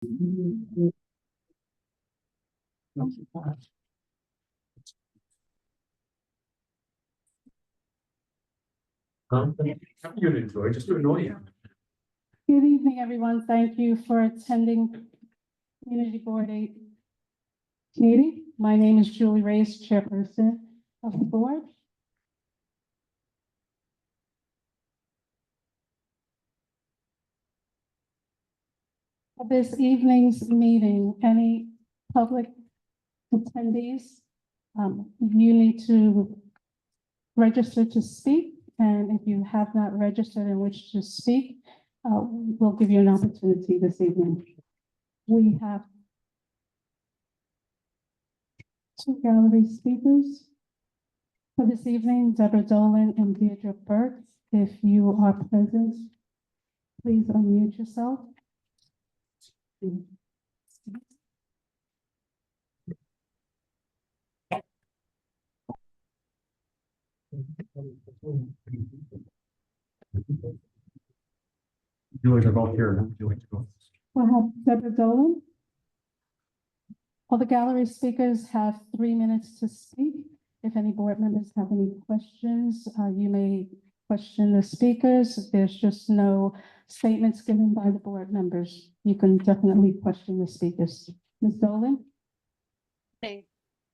You'd enjoy, just to annoy you. Good evening, everyone. Thank you for attending Community Board 8 meeting. My name is Julie Reyes, Chairperson of the board. At this evening's meeting, any public attendees, you need to register to speak. And if you have not registered and wish to speak, we'll give you an opportunity this evening. We have 2 gallery speakers for this evening, Deborah Dolan and Deirdre Burke. If you are present, please unmute yourself. Julie, they're both here. Would you like to go? We'll have Deborah Dolan. All the gallery speakers have 3 minutes to speak. If any board members have any questions, you may question the speakers. There's just no statements given by the board members. You can definitely question the speakers. Ms. Dolan? Hey,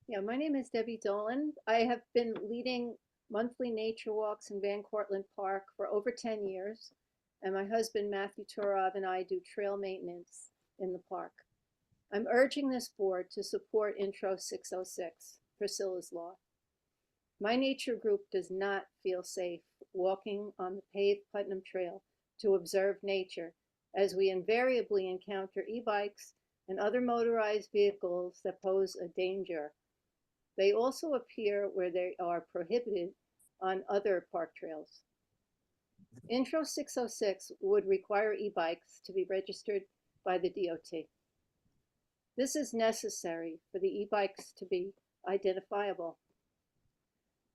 yeah, my name is Debbie Dolan. I have been leading monthly nature walks in Van Cortlandt Park for over 10 years. And my husband, Matthew Turov, and I do trail maintenance in the park. I'm urging this board to support Intro 606, Priscilla's Law. My nature group does not feel safe walking on the paved Putnam Trail to observe nature, as we invariably encounter e-bikes and other motorized vehicles that pose a danger. They also appear where they are prohibited on other park trails. Intro 606 would require e-bikes to be registered by the DOT. This is necessary for the e-bikes to be identifiable.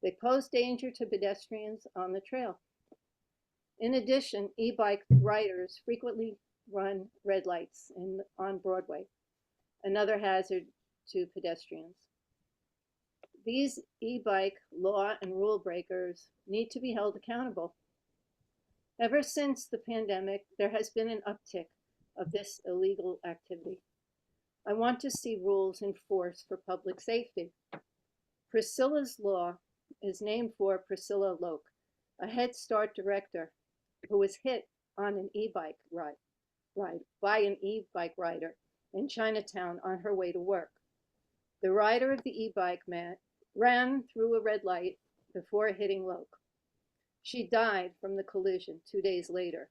They pose danger to pedestrians on the trail. In addition, e-bike riders frequently run red lights on Broadway, another hazard to pedestrians. These e-bike law and rule breakers need to be held accountable. Ever since the pandemic, there has been an uptick of this illegal activity. I want to see rules enforced for public safety. Priscilla's Law is named for Priscilla Loke, a Head Start director who was hit on an e-bike ride by an e-bike rider in Chinatown on her way to work. The rider of the e-bike ran through a red light before hitting Loke. She died from the collision 2 days later.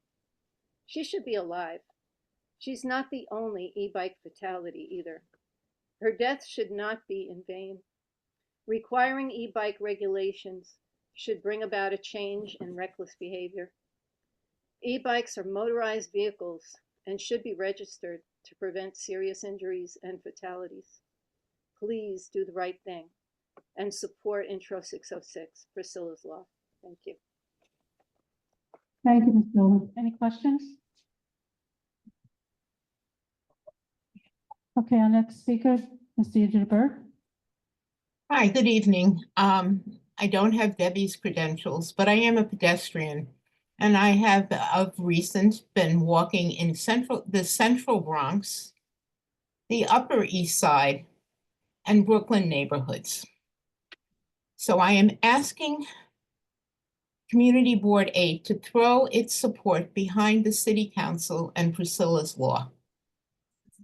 She should be alive. She's not the only e-bike fatality either. Her death should not be in vain. Requiring e-bike regulations should bring about a change in reckless behavior. E-bikes are motorized vehicles and should be registered to prevent serious injuries and fatalities. Please do the right thing and support Intro 606, Priscilla's Law. Thank you. Thank you, Ms. Dolan. Any questions? Okay, our next speaker, Ms. Deirdre Burke. Hi, good evening. I don't have Debbie's credentials, but I am a pedestrian, and I have of recent been walking in the central Bronx, the Upper East Side, and Brooklyn neighborhoods. So I am asking Community Board 8 to throw its support behind the City Council and Priscilla's Law.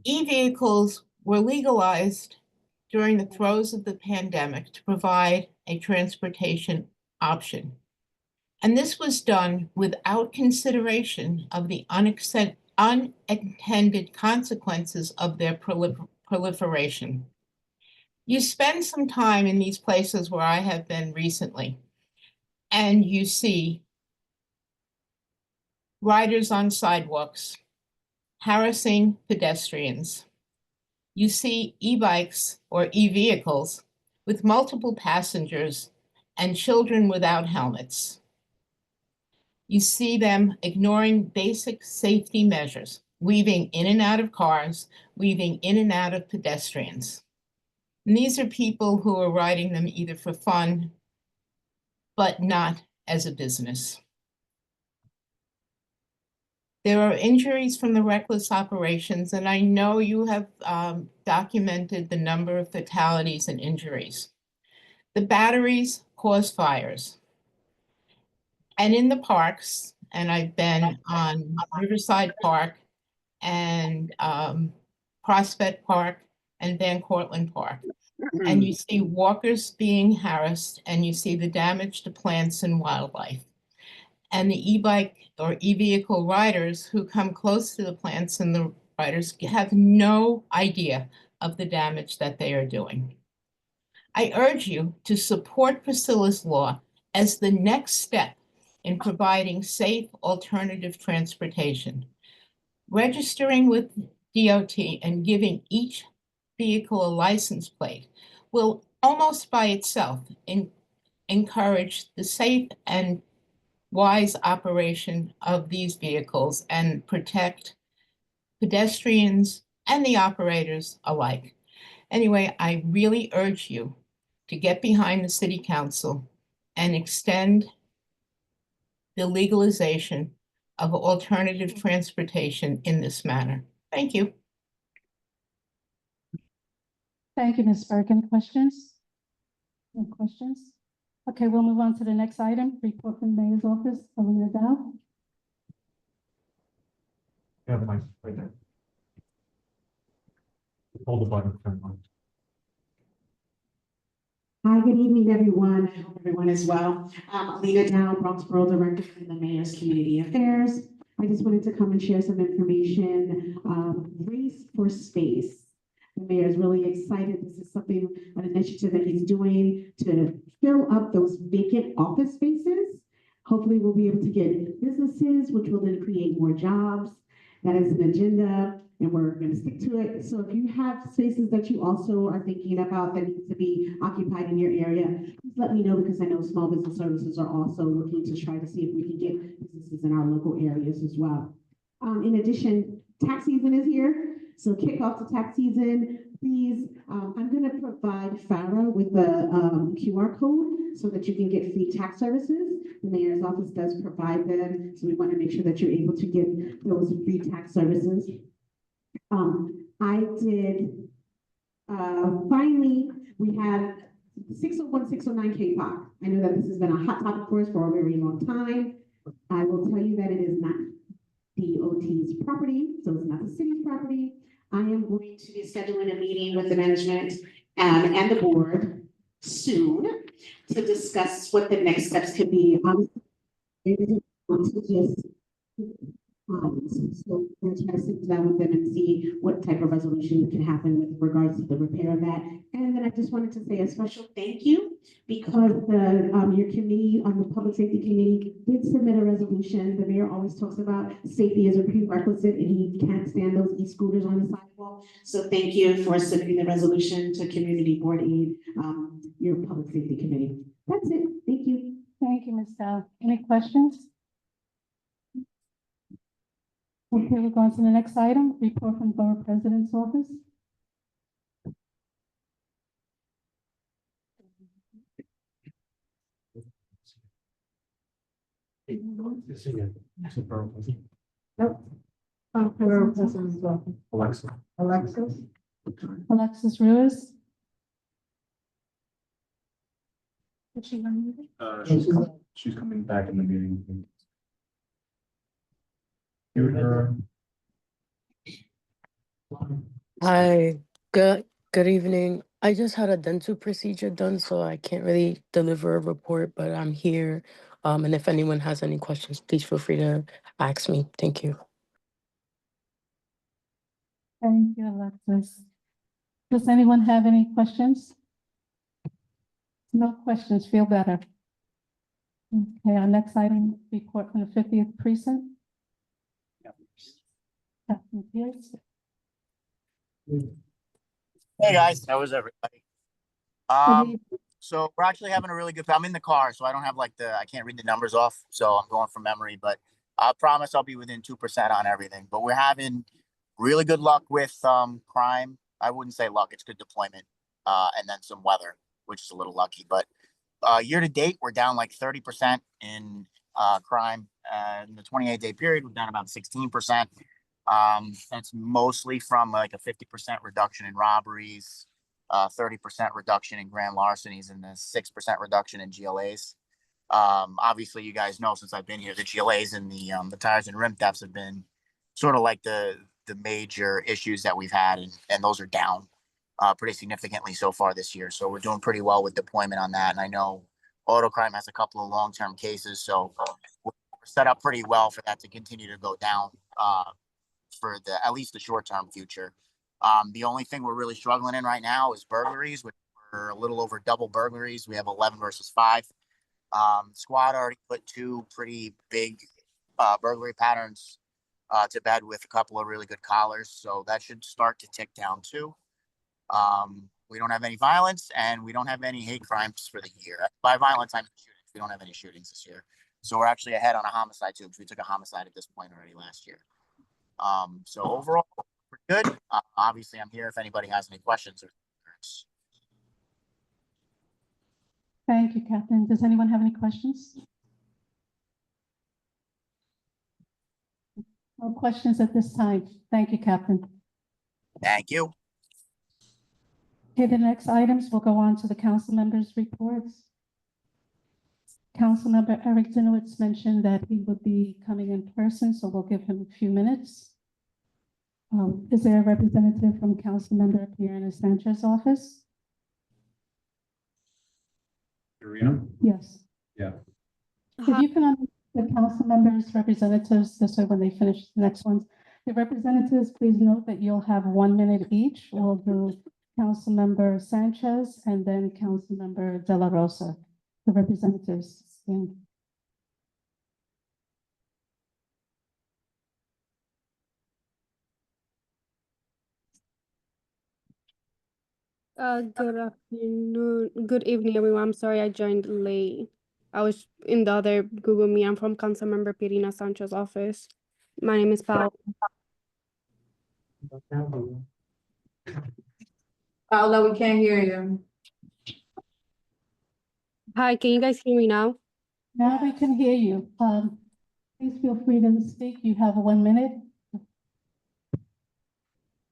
E-vehicles were legalized during the throes of the pandemic to provide a transportation option. And this was done without consideration of the unintended consequences of their proliferation. You spend some time in these places where I have been recently, and you see riders on sidewalks harassing pedestrians. You see e-bikes or e-vehicles with multiple passengers and children without helmets. You see them ignoring basic safety measures. weaving in and out of cars, weaving in and out of pedestrians. And these are people who are riding them either for fun, but not as a business. There are injuries from the reckless operations, and I know you have documented the number of fatalities and injuries. The batteries cause fires. And in the parks, and I've been on Riverside Park and Prospect Park and Van Cortlandt Park. And you see walkers being harassed, and you see the damage to plants and wildlife. And the e-bike or e-vehicle riders who come close to the plants and the riders have no idea of the damage that they are doing. I urge you to support Priscilla's law as the next step in providing safe alternative transportation. Registering with DOT and giving each vehicle a license plate will almost by itself encourage the safe and wise operation of these vehicles and protect pedestrians and the operators alike. Anyway, I really urge you to get behind the City Council and extend the legalization of alternative transportation in this manner. Thank you. Thank you, Ms. Burke. Any questions? Any questions? Okay, we'll move on to the next item, report from the Mayor's Office, Alina Dow. Yeah, the mic right there. Hold the button, turn on. Hi, good evening, everyone. I hope everyone is well. Alina Dow, Bronx Borough Director for the Mayor's Community Affairs. I just wanted to come and share some information. Race for Space. The mayor is really excited. This is something, an initiative that he's doing to fill up those vacant office spaces. Hopefully, we'll be able to get businesses, which will then create more jobs. That is an agenda, and we're going to stick to it. So if you have spaces that you also are thinking about that need to be occupied in your area, please let me know, because I know Small Business Services are also looking to try to see if we can get businesses in our local areas as well. In addition, tax season is here. So kick off the tax season, please. I'm going to provide Farah with the QR code so that you can get free tax services. The mayor's office does provide them, so we want to make sure that you're able to get those free tax services. I did, finally, we have 601, 609 K-Pop. I know that this has been a hot topic for us for a very long time. I will tell you that it is not DOT's property, so it's not the city's property. I am going to be scheduling a meeting with the management and the board soon to discuss what the next steps could be. So we're going to try to sit down with them and see what type of resolution can happen with regards to the repair of that. And then I just wanted to say a special thank you, because the your committee on the Public Safety Committee did submit a resolution. The mayor always talks about safety as a prerequisite, and he can't stand those e-scooters on the sidewalk. So thank you for submitting the resolution to Community Board Aid, your Public Safety Committee. That's it. Thank you. Thank you, Ms. Dow. Any questions? Okay, we'll go on to the next item, report from Borough President's Office. This is it. It's a borough president. Borough President's Office. Alexa. Alexis Ruiz. Is she on? She's coming back in the meeting. Hear her. Hi, good evening. I just had a dental procedure done, so I can't really deliver a report, but I'm here. And if anyone has any questions, please feel free to ask me. Thank you. Thank you, Alexis. Does anyone have any questions? No questions, feel better. Okay, our next item, report from the 50th Precinct. Captain Pierce. Hey guys, how is everybody? Good So we're actually having a really good, I'm in the car, so I don't have like I can't read the numbers off, so I'm going from memory, but I promise I'll be within 2% on everything, but we're having really good luck with crime. I wouldn't say luck, it's good deployment, and then some weather, which is a little lucky. But year to date, we're down like 30% in crime. In the 28-day period, we're down about 16%. That's mostly from like a 50% reduction in robberies, 30% reduction in grand larcenies, and a 6% reduction in GLAs. Obviously, you guys know since I've been here, the GLAs and the tires and rim thefts have been sort of like the major issues that we've had, and those are down pretty significantly so far this year. So we're doing pretty well with deployment on that. And I know auto crime has a couple of long-term cases, so we're set up pretty well for that to continue to go down for at least the short-term future. The only thing we're really struggling in right now is burglaries, which we're a little over double burglaries. We have 11 versus 5. Squad already put 2 pretty big burglary patterns to bed with a couple of really good collars, so that should start to tick down too. We don't have any violence, and we don't have any hate crimes for the year. By violence, I mean shootings. We don't have any shootings this year, so we're actually ahead on a homicide too, because we took a homicide at this point already last year. So overall, we're good. Obviously, I'm here if anybody has any questions or concerns. Thank you, Captain. Does anyone have any questions? No questions at this time. Thank you, Captain. Thank you. Okay, the next items will go on to the council members' reports. Councilmember Eric Dinowitz mentioned that he would be coming in person, so we'll give him a few minutes. Is there a representative from Councilmember Piana Sanchez's office? Karina? Yes. Yeah. If you can unmute the council members' representatives, this way when they finish the next ones, the representatives, please note that you'll have 1 minute each. We'll do Councilmember Sanchez and then Councilmember De La Rosa, the representatives. Good afternoon, good evening, everyone. I'm sorry I joined late. I was in the other Google Meet. I'm from Councilmember Pirina Sanchez's office. My name is Paola. Paola, we can't hear you. Hi, can you guys hear me now? Now we can hear you. Please feel free to speak. You have 1 minute.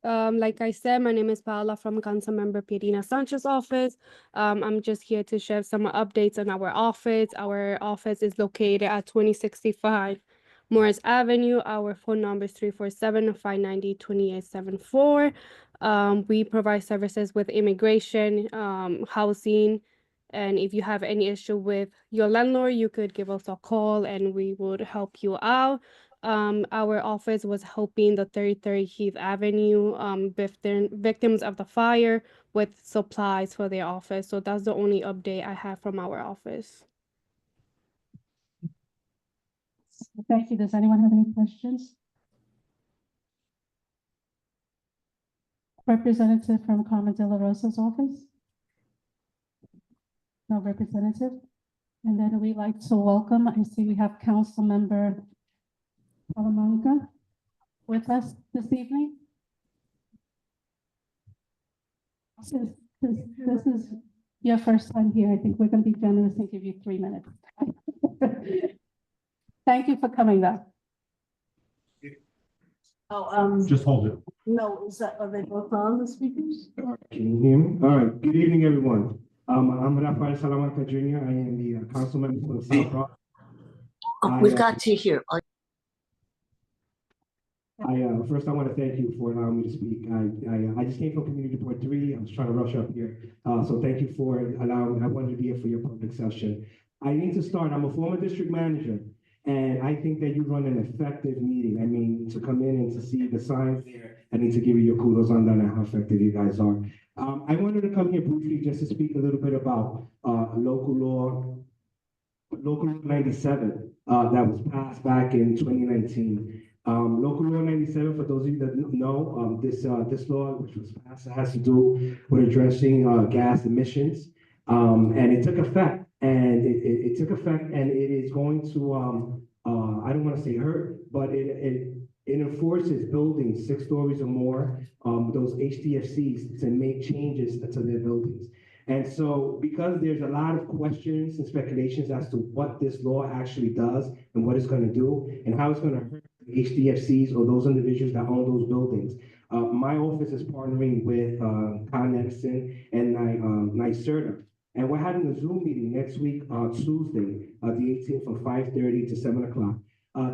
Like I said, my name is Paola from Councilmember Pirina Sanchez's office. I'm just here to share some updates on our office. Our office is located at 2065 Morris Avenue. Our phone number is 347-590-2874. We provide services with immigration, housing, and if you have any issue with your landlord, you could give us a call and we would help you out. Our office was helping the 33 Heath Avenue victims of the fire with supplies for their office. So that's the only update I have from our office. Thank you. Does anyone have any questions? Representative from Carmen De La Rosa's office? No representative? And then we'd like to welcome, I see we have Councilmember Salamanca with us this evening. Since this is your first time here, I think we're going to be generous and give you 3 minutes. Thank you for coming though. Oh, Just hold it. no, are they both on the speakers? Can you hear me? All right. Good evening, everyone. I'm Rafael Salamanca Jr. I am the council member for the South Bronx. We've got to hear. First, I want to thank you for allowing me to speak. I just came from Community Board 3. I was trying to rush up here. So thank you for allowing me. I wanted to be here for your public session. I need to start. I'm a former district manager, and I think that you run an effective meeting. I mean, to come in and to see the signs there, I need to give you your kudos on that and how effective you guys are. I wanted to come here briefly just to speak a little bit about local law 97 that was passed back in 2019. Local law 97, for those of you that know, this law which was passed has to do with addressing gas emissions, and it took effect. And it took effect, and it is going to I don't want to say hurt, but it enforces buildings 6 stories or more, those HDFCs to make changes to their buildings. And so because there's a lot of questions and speculations as to what this law actually does and what it's going to do and how it's going to hurt the HDFCs or those individuals that own those buildings, my office is partnering with Con Edison and NYSERDA. And we're having a Zoom meeting next week on Tuesday, the 18th from 5:30 to 7 o'clock.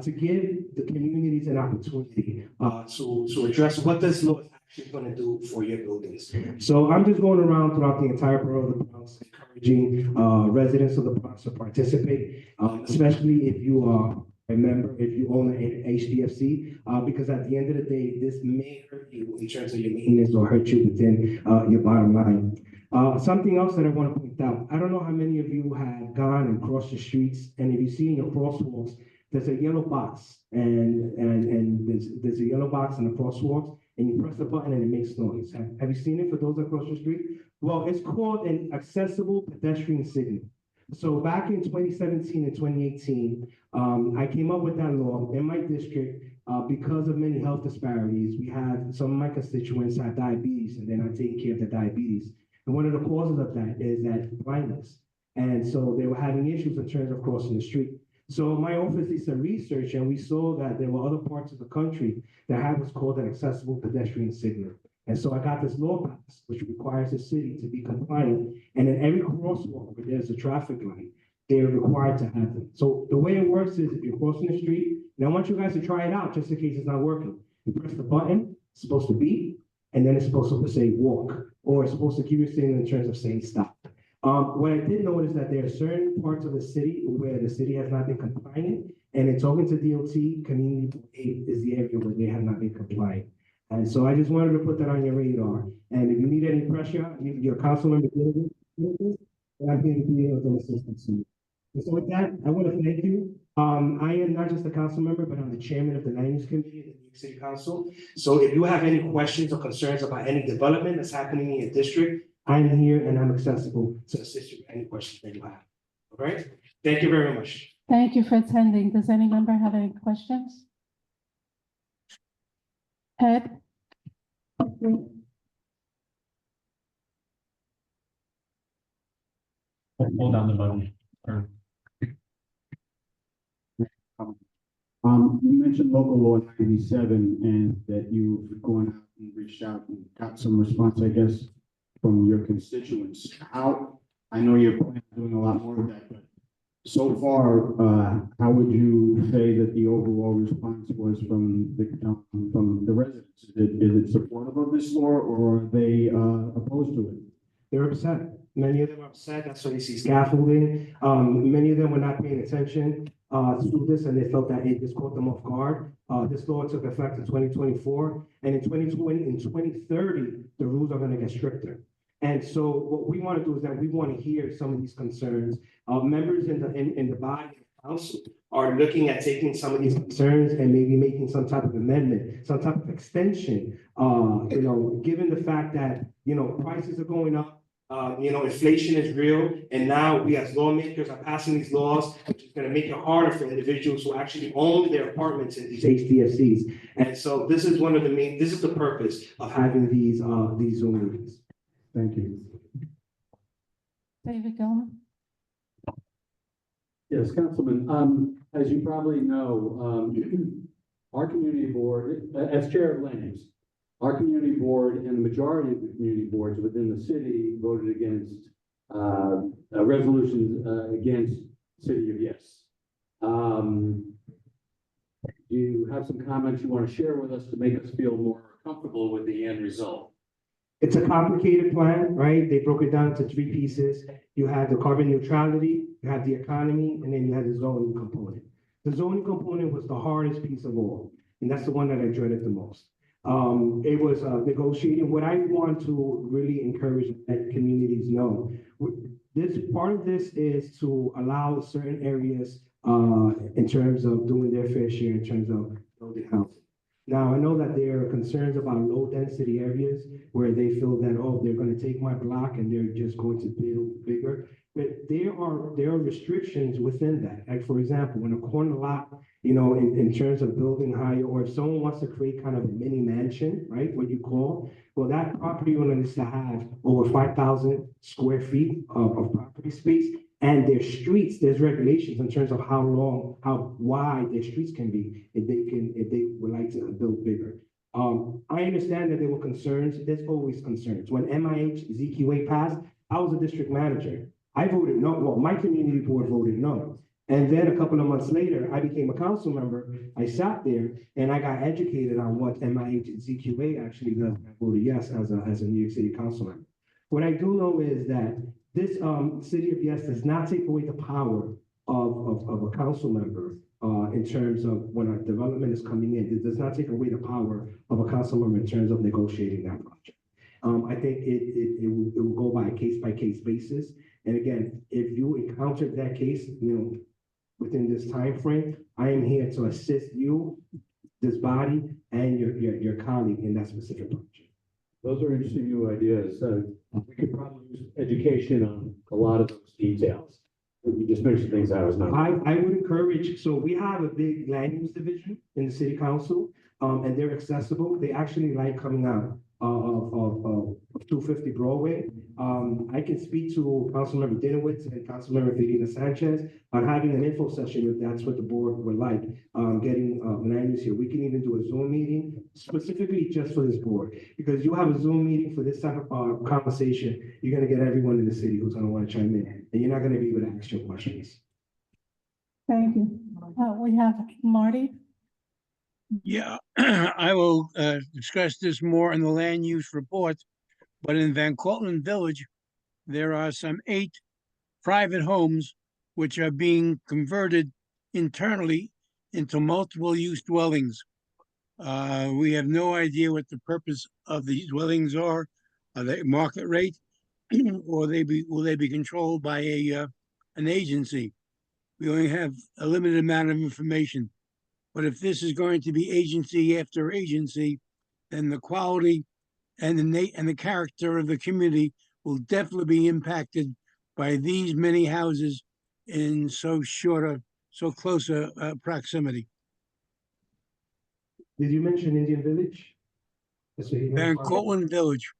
To give the communities an opportunity to address what this law is actually going to do for your buildings. So I'm just going around throughout the entire borough of the Bronx, encouraging residents of the Bronx to participate, especially if you are a member, if you own an HDFC, because at the end of the day, this may hurt you in terms of your maintenance or hurt you within your bottom line. Something else that I want to point out, I don't know how many of you have gone and crossed the streets, and if you see in your crosswalks, there's a yellow box, and there's a yellow box in the crosswalks, and you press the button and it makes noise. Have you seen it for those that cross the street? Well, it's called an accessible pedestrian signal. So back in 2017 and 2018, I came up with that law in my district because of many health disparities. We had some of my constituents had diabetes, and they're not taking care of their diabetes. And one of the causes of that is that blindness. And so they were having issues in terms of crossing the street. So my office did some research, and we saw that there were other parts of the country that had what's called an accessible pedestrian signal. And so I got this law passed, which requires the city to be compliant. And in every crosswalk where there's a traffic light, they're required to have them. So the way it works is if you're crossing the street, and I want you guys to try it out just in case it's not working. You press the button, it's supposed to beep, and then it's supposed to say walk, or it's supposed to give you a signal in terms of saying stop. What I did notice that there are certain parts of the city where the city has not been compliant, and in talking to DOT, Community 8 is the area where they have not been compliant. And so I just wanted to put that on your radar. And if you need any pressure, your council member, I can be able to assist you. And so with that, I want to thank you. I am not just a council member, but I'm the chairman of the Land Use Committee of the New York City Council. So if you have any questions or concerns about any development that's happening in your district, I'm here and I'm accessible to assist you with any questions that you have. All right? Thank you very much. Thank you for attending. Does any member have any questions? Ed? Hold down the button. Or- You mentioned local law 97 and that you've gone out and reached out and got some response, I guess, from your constituents. How, I know you're planning on doing a lot more of that, but so far, how would you say that the overall response was from the residents? Is it supportive of this law, or are they opposed to it? They're upset. Many of them are upset. That's why you see scaffolding. Many of them were not paying attention to this, and they felt that it just caught them off guard. This law took effect in 2024, and in 2030, the rules are going to get stricter. And so what we want to do is that we want to hear some of these concerns. Members in the body of the council are looking at taking some of these concerns and maybe making some type of amendment, some type of extension. Given the fact that, prices are going up, inflation is real, and now we as lawmakers are passing these laws, which is going to make it harder for individuals who actually own their apartments in these HDFCs. And so this is the purpose of having these Zoom meetings. Thank you. David Gilman? Yes, Councilman, as you probably know, our community board, as chair of Land Use, our community board and the majority of the community boards within the city voted against resolutions against City of Yes. Do you have some comments you want to share with us to make us feel more comfortable with the end result? It's a complicated plan, right? They broke it down into 3 pieces. You have the carbon neutrality, you have the economy, and then you have the zoning component. The zoning component was the hardest piece of all, and that's the one that I dreaded the most. It was negotiating. What I want to really encourage that communities know, this part of this is to allow certain areas in terms of doing their fair share in terms of building housing. Now, I know that there are concerns about low-density areas where they feel that, oh, they're gonna take my block and they're just going to build bigger. But there are restrictions within that. Like, for example, in a corner lot, you know, in terms of building higher, or if someone wants to create kind of a mini mansion, right, what you call, well, that property owner needs to have over 5,000 square feet of property space. And their streets, there's regulations in terms of how long, how wide their streets can be if they would like to build bigger. I understand that there were concerns. There's always concerns. When MIH ZQA passed, I was a district manager. I voted no. Well, my community board voted no. And then a couple of months later, I became a council member. I sat there and I got educated on what MIH ZQA actually does. I voted yes as a New York City council member. What I do know is that this City of Yes does not take away the power of a council member in terms of when a development is coming in. It does not take away the power of a council member in terms of negotiating that project. I think it will go by a case-by-case basis. And again, if you encountered that case, you know, within this time frame, I am here to assist you, this body, and your colleague in that specific project. Those are interesting new ideas. We could probably use education on a lot of those details. You just mentioned things I was not. I would encourage, so we have a big land use division in the city council, and they're accessible. They actually like coming out of 250 Broadway. I can speak to Councilmember Dinowitz and Councilmember Felina Sanchez on having an info session if that's what the board would like, getting land use here. We can even do a Zoom meeting specifically just for this board, because you have a Zoom meeting for this type of conversation, you're gonna get everyone in the city who's gonna wanna chime in, and you're not gonna be able to ask your questions. Thank you. We have Marty. Yeah, I will discuss this more in the land use report, but in Van Cortlandt Village, there are some 8 private homes which are being converted internally into multiple use dwellings. We have no idea what the purpose of these dwellings are. Are they market rate, or will they be controlled by an agency? We only have a limited amount of information. But if this is going to be agency after agency, then the quality and the character of the community will definitely be impacted by these many houses in so close a proximity. Did you mention Indian Village? That's what he Van Cortlandt Village.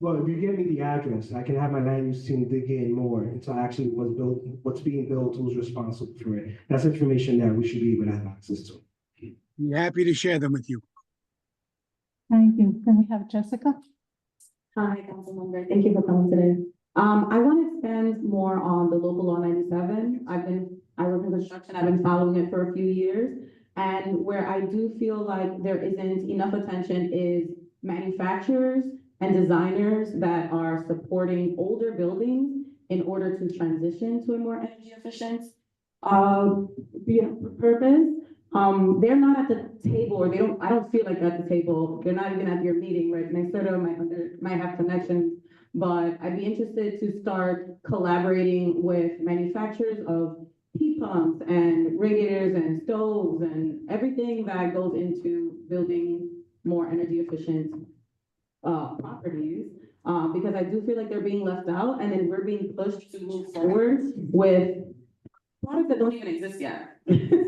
Well, if you give me the address, I can have my land use team dig in more into actually what's built, what's being built, who's responsible for it. That's information that we should be able to have access to. I'm happy to share them with you. Thank you. Then we have Jessica. Hi, Councilmember. Thank you for coming today. I want to expand more on the local law 97. I work in construction. I've been following it for a few years. And where I do feel like there isn't enough attention is manufacturers and designers that are supporting older buildings in order to transition to a more energy efficient purpose. They're not at the table, or I don't feel like they're at the table. They're not even at your meeting, right? NYSERDA might have connections, but I'd be interested to start collaborating with manufacturers of heat pumps and radiators and stoves and everything that goes into building more energy efficient properties, because I do feel like they're being left out, and then we're being pushed to move forward with products that don't even exist yet.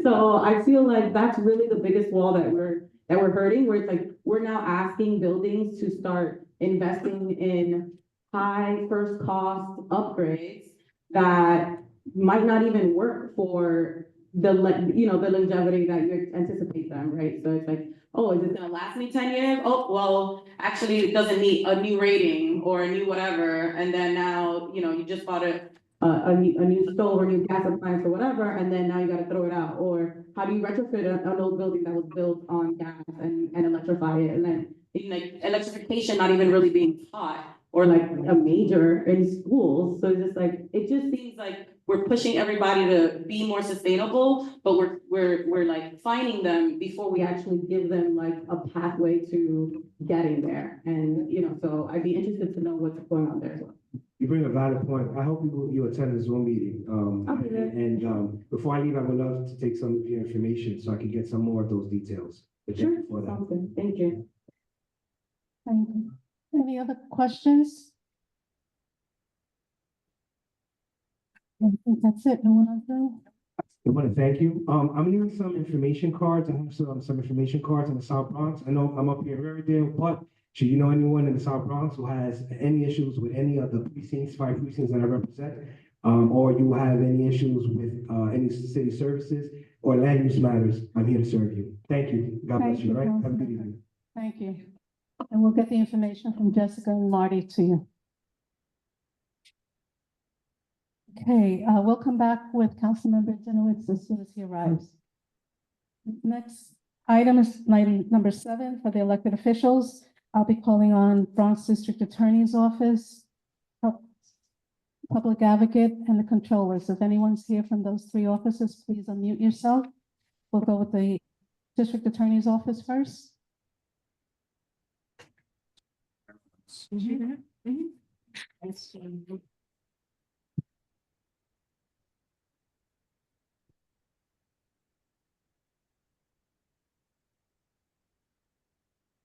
So I feel like that's really the biggest wall that we're hurting, where it's like we're now asking buildings to start investing in high first cost upgrades that might not even work for the longevity that you anticipate them, right? So it's like, oh, is this gonna last me 10 years? Oh, well, actually it doesn't need a new rating or a new whatever. And then now, you just bought a new stove or new gas appliance or whatever, and then now you gotta throw it out. Or how do you retrofit an old building that was built on gas and electrify it? And then like electrification not even really being taught or like a major in schools. So it's just like, it just seems like we're pushing everybody to be more sustainable, but we're like finding them before we actually give them like a pathway to getting there. And, so I'd be interested to know what's going on there as well. You bring a valid point. I hope you attend the Zoom meeting. I'll be there. And before I leave, I would love to take some of your information so I can get some more of those details. Sure, For that. sounds good. Thank you. Thank you. Any other questions? I think that's it. No one on Zoom? I want to thank you. I'm needing some information cards. I have some information cards in the South Bronx. I know I'm up here in Riverdale, but should you know anyone in the South Bronx who has any issues with any of the precincts, 5 precincts that I represent, or you have any issues with any city services or land use matters, I'm here to serve you. Thank you. God bless Thank you, you, all right? Have a Councilman. good evening. Thank you. And we'll get the information from Jessica and Marty to you. Okay, we'll come back with Councilmember Dinowitz as soon as he arrives. Next item is item number 7 for the elected officials. I'll be calling on Bronx District Attorney's Office, Public Advocate, and the Controllers. If anyone's here from those 3 offices, please unmute yourself. We'll go with the District Attorney's Office first.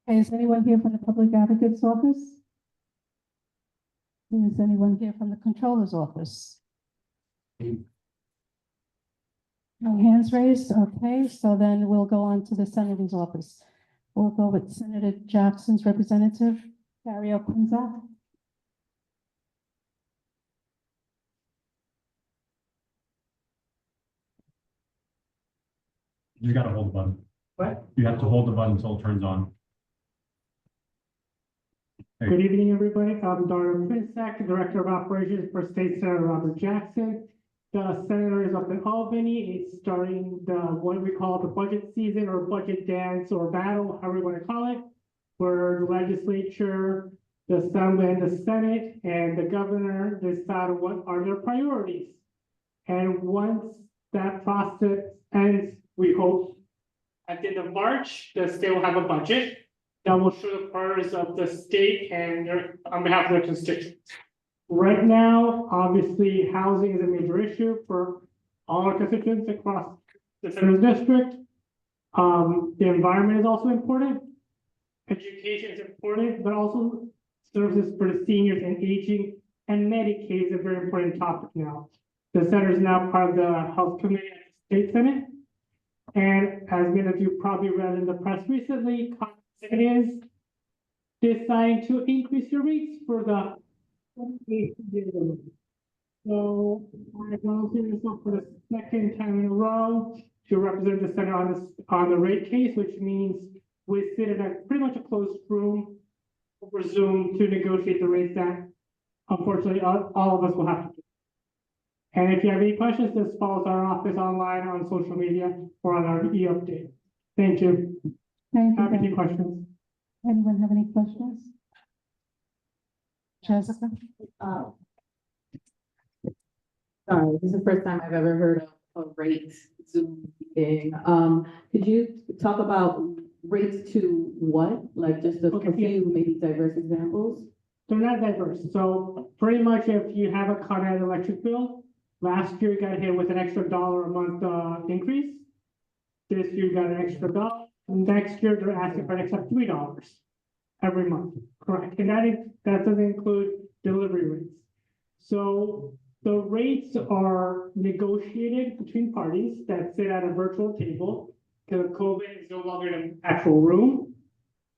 Okay, is anyone here from the Public Advocate's Office? Is anyone here from the Controller's Office? No hands raised, okay, so then we'll go on to the Senator's Office. We'll go with Senator Jackson's representative, Dario Quinza. You gotta hold the button. What? You have to hold the button until it turns on. Good evening, everybody. I'm Dario Quinsack, Director of Operations for State Senator Robert Jackson. The senator is up in Albany. It's starting what we call the budget season or budget dance or battle, however you want to call it, where the legislature, the Assembly and the Senate and the governor decide what are their priorities. And once that process ends, we hope at the end of March, the state will have a budget that will show the priorities of the state and on behalf of their constituents. Right now, obviously, housing is a major issue for all our constituents across the Senator's district. The environment is also important. Education is important, but also services for the seniors and aging and Medicaid is a very important topic now. The Senator is now part of the Health Committee at the State Senate. And as many of you probably read in the press recently, it is deciding to increase your rates for the so I volunteered myself for the second time in a row to represent the Senate on the rate case, which means we sit in a pretty much a closed room over Zoom to negotiate the rates that unfortunately all of us will have to do. And if you have any questions, just follow our office online on social media or on our e-update. Thank you. Thank you. Have any questions? Anyone have any questions? Jessica? Sorry, this is the first time I've ever heard of a rate Zoom meeting. Could you talk about rates to what? Like just a few maybe diverse examples? They're not diverse. So pretty much if you have a Con Ed electric bill, last year you got hit with an extra $1 a month increase. This year you got an extra $1. Next year they're asking for an extra $3 every month. Correct. And that doesn't include delivery rates. So the rates are negotiated between parties that sit at a virtual table because COVID is no longer in an actual room.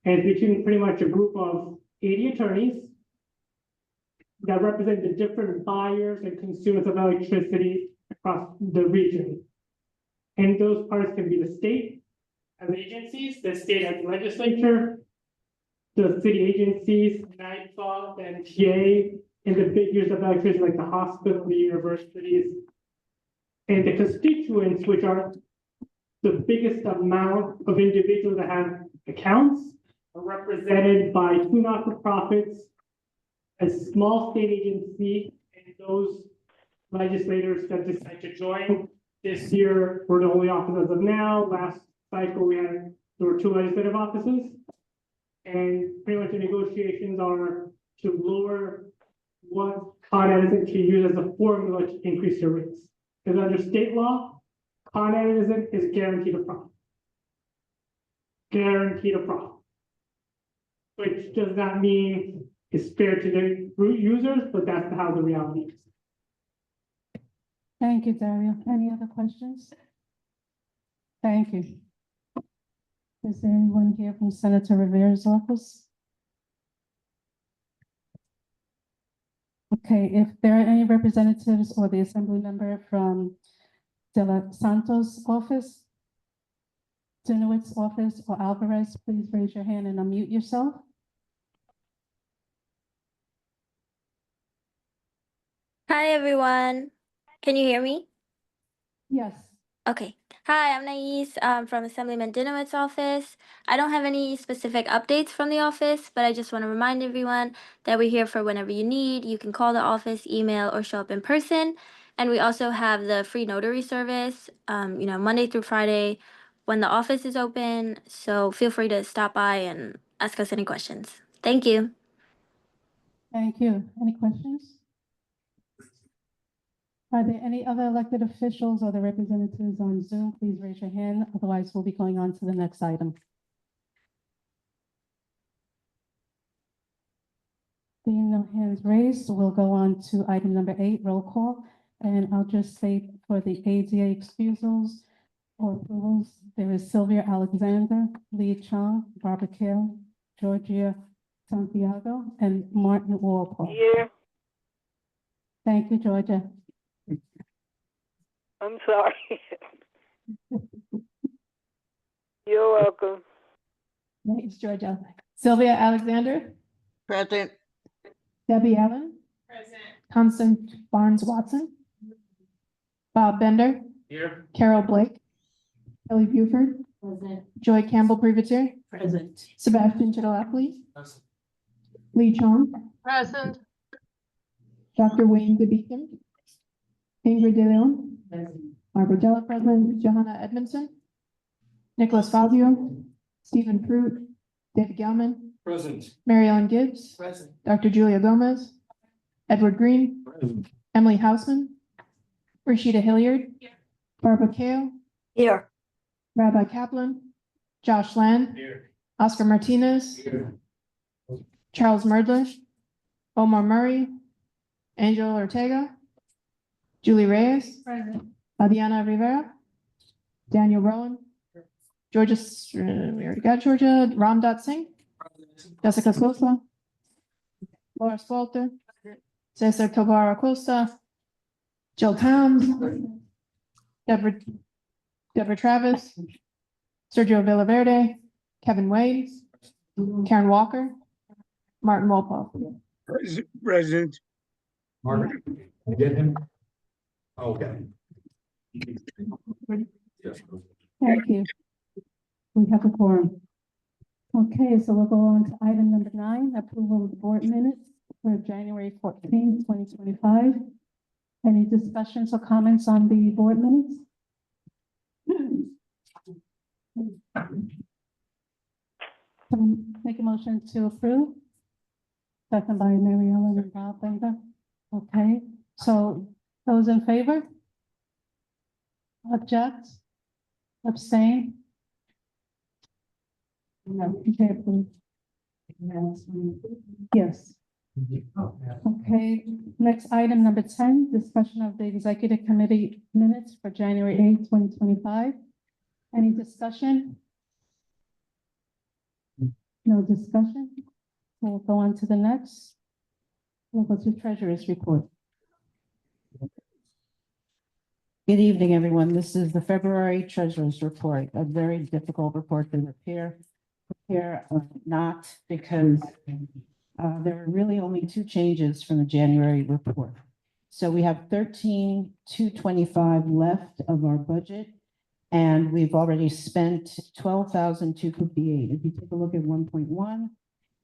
And between pretty much a group of 80 attorneys that represent the different buyers and consumers of electricity across the region. And those parties can be the state as agencies, the state as legislature, the city agencies, NYPA, the MTA, and the big users of electricity like the hospital, the universities, and the constituents, which are the biggest amount of individuals that have accounts, are represented by 2 not-for-profits, a small state agency, and those legislators that decide to join. This year, we're the only office as of now. Last cycle, there were 2 legislative offices. And pretty much the negotiations are to lower what Con Ed can use as a formula to increase your rates. Because under state law, Con Ed is guaranteed a profit. guaranteed a profit. Which does not mean it's fair to the root users, but that's how the reality is. Thank you, Dario. Any other questions? Thank you. Is there anyone here from Senator Rivera's office? Okay, if there are any representatives or the assembly member from De Los Santos office, Dinowitz office, or Alvarez, please raise your hand and unmute yourself. Hi, everyone. Can you hear me? Yes. Okay. Hi, I'm Nais from Assemblyman Dinowitz's office. I don't have any specific updates from the office, but I just want to remind everyone that we're here for whenever you need. You can call the office, email, or show up in person. And we also have the free notary service, Monday through Friday when the office is open. So feel free to stop by and ask us any questions. Thank you. Thank you. Any questions? Are there any other elected officials or the representatives on Zoom? Please raise your hand. Otherwise, we'll be going on to the next item. Being no hands raised, we'll go on to item number 8, roll call. And I'll just say for the ADA excusals or approvals, there is Sylvia Alexander, Lee Chong, Barbara Kale, Georgia Santiago, and Martin Walpole. Here, Thank you, Georgia. I'm sorry. You're welcome. Thanks, Georgia. Sylvia Alexander, Present. Debbie Allen, Present. Constance Barnes Watson, Bob Bender, Here. Carol Blake, Kelly Buford, Present. Joy Campbell Privateer, Present. Sebastian Chittopouli, Lee Chong, Present. Dr. Wayne DeBeacon, Ingrid De Leon, Barbara Della present, Johanna Edmondson, Nicholas Fazio, Stephen Fruit, David Gelman, Present. Mary Ellen Gibbs, Present. Dr. Julia Gomez, Edward Green, Present. Emily Houseman, Rashida Hilliard, Barbara Kale, Here. Rabbi Kaplan, Josh Land, Here. Oscar Martinez, Here. Charles Merdler, Omar Murray, Angel Ortega, Julie Reyes, Adriana Rivera, Daniel Rowan, Georgia, we already got Georgia, Ramdat Singh, Jessica Sosa, Loris Walter, Cesar Tovar Acosta, Jill Towns, Deborah Travis, Sergio Villaverde, Kevin Wade, Karen Walker, Martin Walpole. Present. Margaret, you get him? Okay. Thank you. We have a quorum. Okay, so we'll go on to item number 9, approval of the board minutes for January 14th, 2025. Any discussions or comments on the board minutes? Make a motion to approve. Second by Mary Ellen and Bob Bender. Okay, so those in favor? Object? Abstain? No, okay, approved. Yes. Okay, next item, number 10, discussion of the executive committee minutes for January 8th, 2025. Any discussion? No discussion? We'll go on to the next. We'll go to treasurer's report. Good evening, everyone. This is the February Treasurer's Report, a very difficult report to prepare, not because there are really only 2 changes from the January report. So we have 13,225 left of our budget, and we've already spent 12,258. If you take a look at 1.1,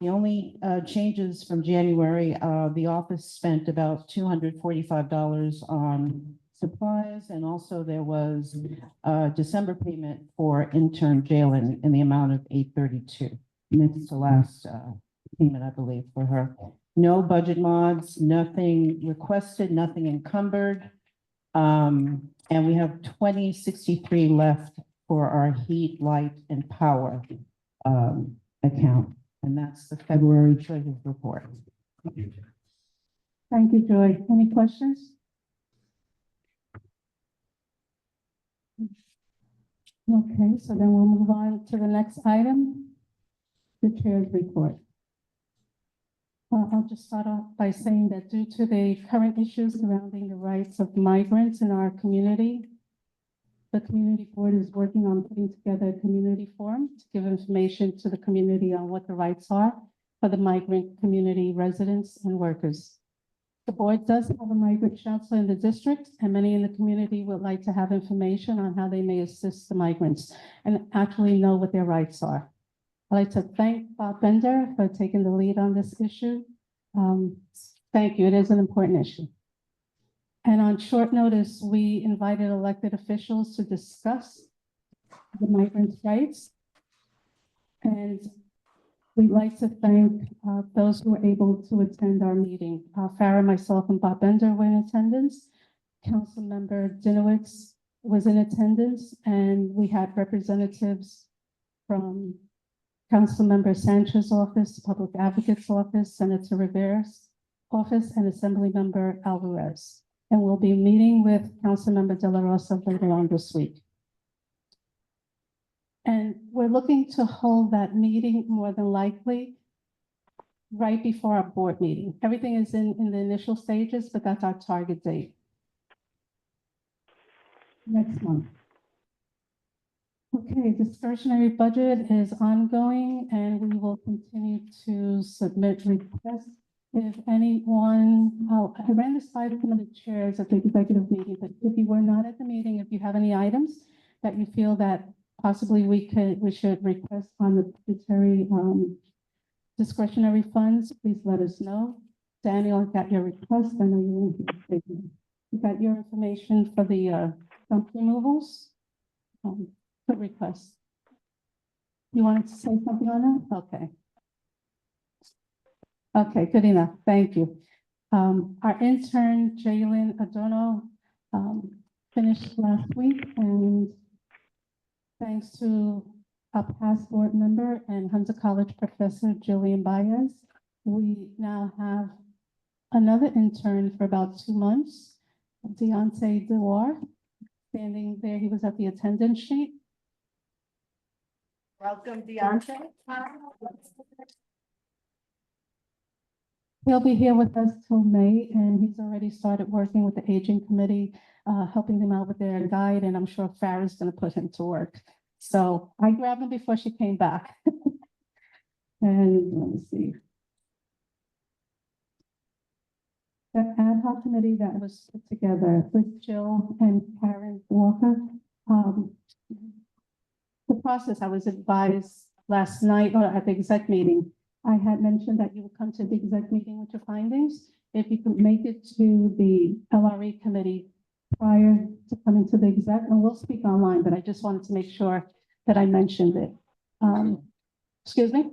the only changes from January, the office spent about $245 on supplies, and also there was a December payment for intern Jalen in the amount of $832. Next to last payment, I believe, for her. No budget mods, nothing requested, nothing encumbered. And we have 2063 left for our heat, light, and power. account. And that's the February treasurer's report. Thank you, Joy. Any questions? Okay, so then we'll move on to the next item, the chair's report. I'll just start off by saying that due to the current issues surrounding the rights of migrants in our community, the community board is working on putting together a community forum to give information to the community on what the rights are for the migrant community residents and workers. The board does have a migrant counselor in the district, and many in the community would like to have information on how they may assist the migrants and actually know what their rights are. I'd like to thank Bob Bender for taking the lead on this issue. Thank you. It is an important issue. And on short notice, we invited elected officials to discuss the migrants' rights. And we'd like to thank those who were able to attend our meeting. Farah, myself, and Bob Bender were in attendance. Councilmember Dinowitz was in attendance, and we had representatives from Councilmember Sanchez's office, Public Advocate's office, Senator Rivera's office, and Assemblymember Alvarez. And we'll be meeting with Councilmember De La Rosa later on this week. And we're looking to hold that meeting more than likely right before our board meeting. Everything is in the initial stages, but that's our target date. Next month. Okay, discretionary budget is ongoing, and we will continue to submit requests. If anyone, I ran this by some of the chairs at the executive meeting, but if you were not at the meeting, if you have any items that you feel that possibly we should request on the budgetary discretionary funds, please let us know. Daniel, I got your request. I know you won't. You got your information for the dump removals. Good request. You wanted to say something on that? Okay. Okay, good enough. Thank you. Our intern, Jalen Adorno, finished last week, and thanks to a past board member and Hunter College professor, Jillian Baez, we now have another intern for about 2 months, Deontay Dewar, standing there. He was at the attendance sheet. Welcome, Deontay. He'll be here with us till May, and he's already started working with the aging committee, helping them out with their guide, and I'm sure Farah's going to put him to work. So I grabbed him before she came back. And let me see. The ad hoc committee that was put together with Jill and Karen Walker. The process, I was advised last night or at the exec meeting. I had mentioned that you would come to the exec meeting with your findings. If you could make it to the LRE committee prior to coming to the exec, and we'll speak online, but I just wanted to make sure that I mentioned it. Excuse me?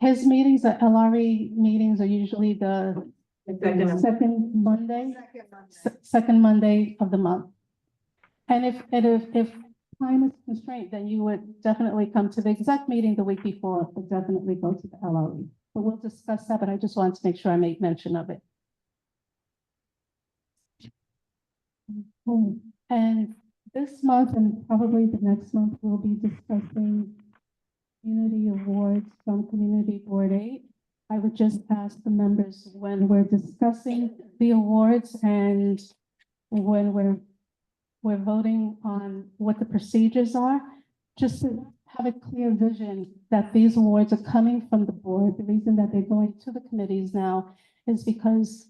His meetings, the LRE meetings are usually the second Monday of the month. And if time is constrained, then you would definitely come to the exec meeting the week before, but definitely go to the LRE. But we'll discuss that, but I just wanted to make sure I made mention of it. And this month and probably the next month, we'll be discussing community awards from Community Board 8. I would just ask the members when we're discussing the awards and when we're voting on what the procedures are, just to have a clear vision that these awards are coming from the board. The reason that they're going to the committees now is because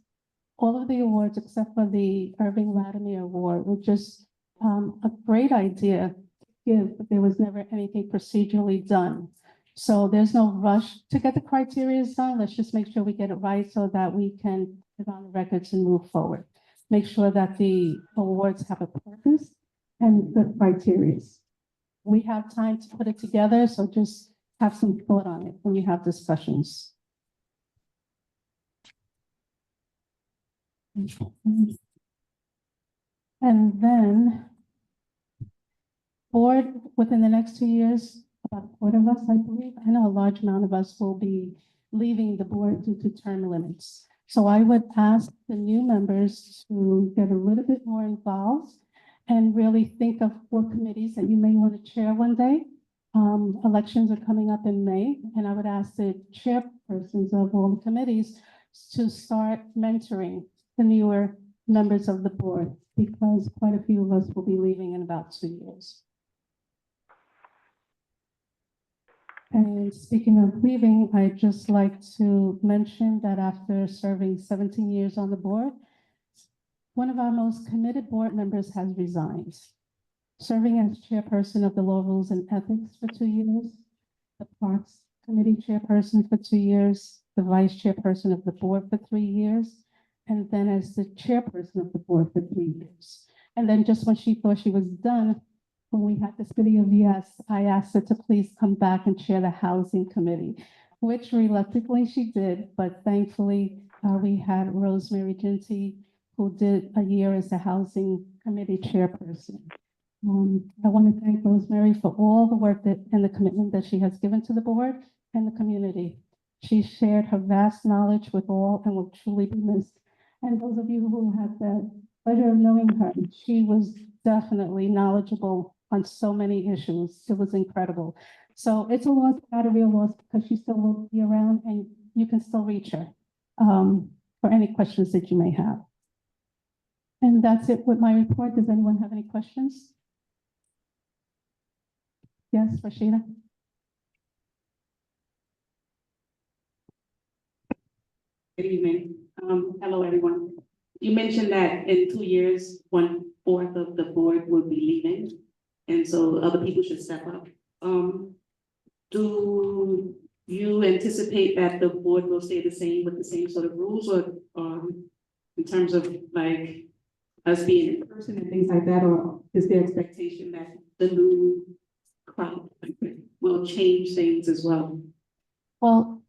all of the awards, except for the Irving Latimer Award, were just a great idea to give, but there was never anything procedurally done. So there's no rush to get the criteria done. Let's just make sure we get it right so that we can put on the records and move forward. Make sure that the awards have a purpose and the criteria. We have time to put it together, so just have some thought on it when you have discussions. And then board within the next 2 years about a quarter of us, I believe. I know a large amount of us will be leaving the board due to term limits. So I would ask the new members to get a little bit more involved and really think of what committees that you may want to chair one day. Elections are coming up in May, and I would ask the chairpersons of all the committees to start mentoring the newer members of the board, because quite a few of us will be leaving in about 2 years. And speaking of leaving, I'd just like to mention that after serving 17 years on the board, one of our most committed board members has resigned. Serving as chairperson of the Law, Rules, and Ethics for 2 years, the Parks Committee chairperson for 2 years, the vice chairperson of the board for 3 years, and then as the chairperson of the board for 3 years. And then just when she thought she was done, when we had this committee of yes, I asked her to please come back and chair the Housing Committee, which reluctantly she did, but thankfully we had Rosemary Ginty, who did a year as the Housing Committee chairperson. I want to thank Rosemary for all the work that and the commitment that she has given to the board and the community. She shared her vast knowledge with all and will truly be missed. And those of you who had the pleasure of knowing her, she was definitely knowledgeable on so many issues. It was incredible. So it's a loss, not a real loss, because she still will be around and you can still reach her for any questions that you may have. And that's it with my report. Does anyone have any questions? Yes, Rashida? Good evening. Hello, everyone. You mentioned that in 2 years, 1/4 of the board will be leaving, and so other people should step up. Do you anticipate that the board will stay the same with the same sort of rules, or in terms of like us being in person and things like that, or is there expectation that the new crowd will change things as well? Well,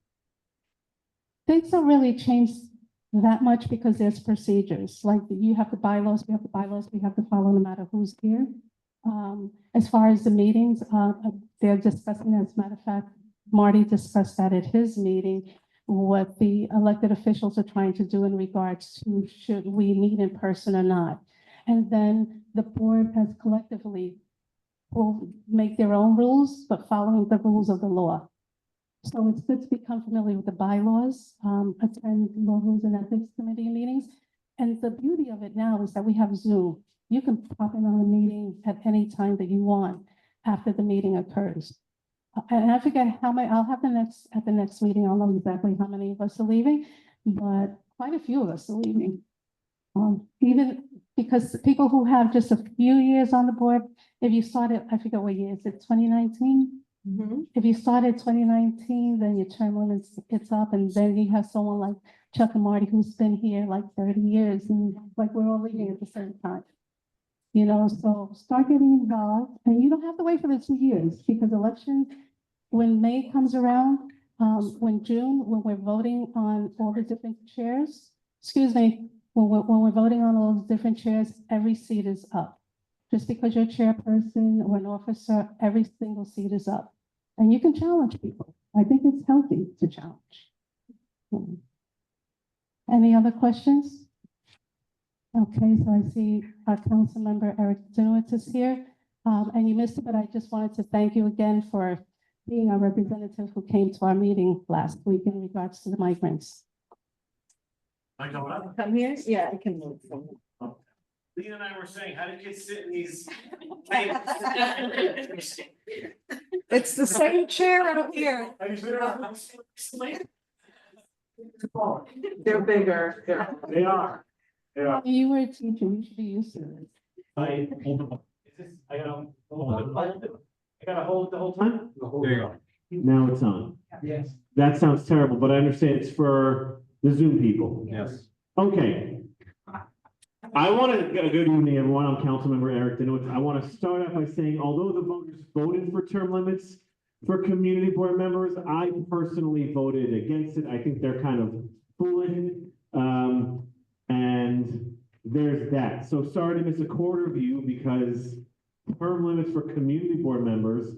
things don't really change that much because there's procedures. Like you have the bylaws, we have the bylaws, we have to follow no matter who's here. As far as the meetings, they're discussing, as a matter of fact, Marty discussed that at his meeting, what the elected officials are trying to do in regards to should we meet in person or not. And then the board has collectively will make their own rules, but following the rules of the law. So it's good to become familiar with the bylaws, attend Law, Rules, and Ethics Committee meetings. And the beauty of it now is that we have Zoom. You can pop in on a meeting at any time that you want after the meeting occurs. And I forget how many, I'll have at the next meeting, I'll know exactly how many of us are leaving, but quite a few of us are leaving. Even because the people who have just a few years on the board, if you started, I forget what year, is it 2019? If you started 2019, then your term limits, it's up, and then you have someone like Chuck and Marty who's been here like 30 years, and like we're all leaving at the same time. You know, so start getting involved, and you don't have to wait for the 2 years, because election, when May comes around, when June, when we're voting on all the different chairs, when we're voting on all the different chairs, every seat is up. Just because you're a chairperson or an officer, every single seat is up. And you can challenge people. I think it's healthy to challenge. Any other questions? Okay, so I see our council member Eric Dinowitz is here. And you missed it, but I just wanted to thank you again for being our representative who came to our meeting last week in regards to the migrants. Come here? Yeah, I can move. Lena and I were saying, how did you sit in these? It's the same chair out here. They're bigger. They are. You were a teacher, you should be used to this. I gotta hold the whole time? There you go. Now it's on. Yes. That sounds terrible, but I understand it's for the Zoom people. Yes. Okay. I want to, good evening, everyone. I'm Councilmember Eric Dinowitz. I want to start out by saying, although the voters voted for term limits for community board members, I personally voted against it. I think they're kind of foolish. And there's that. So sorry to miss a quarter of you, because term limits for community board members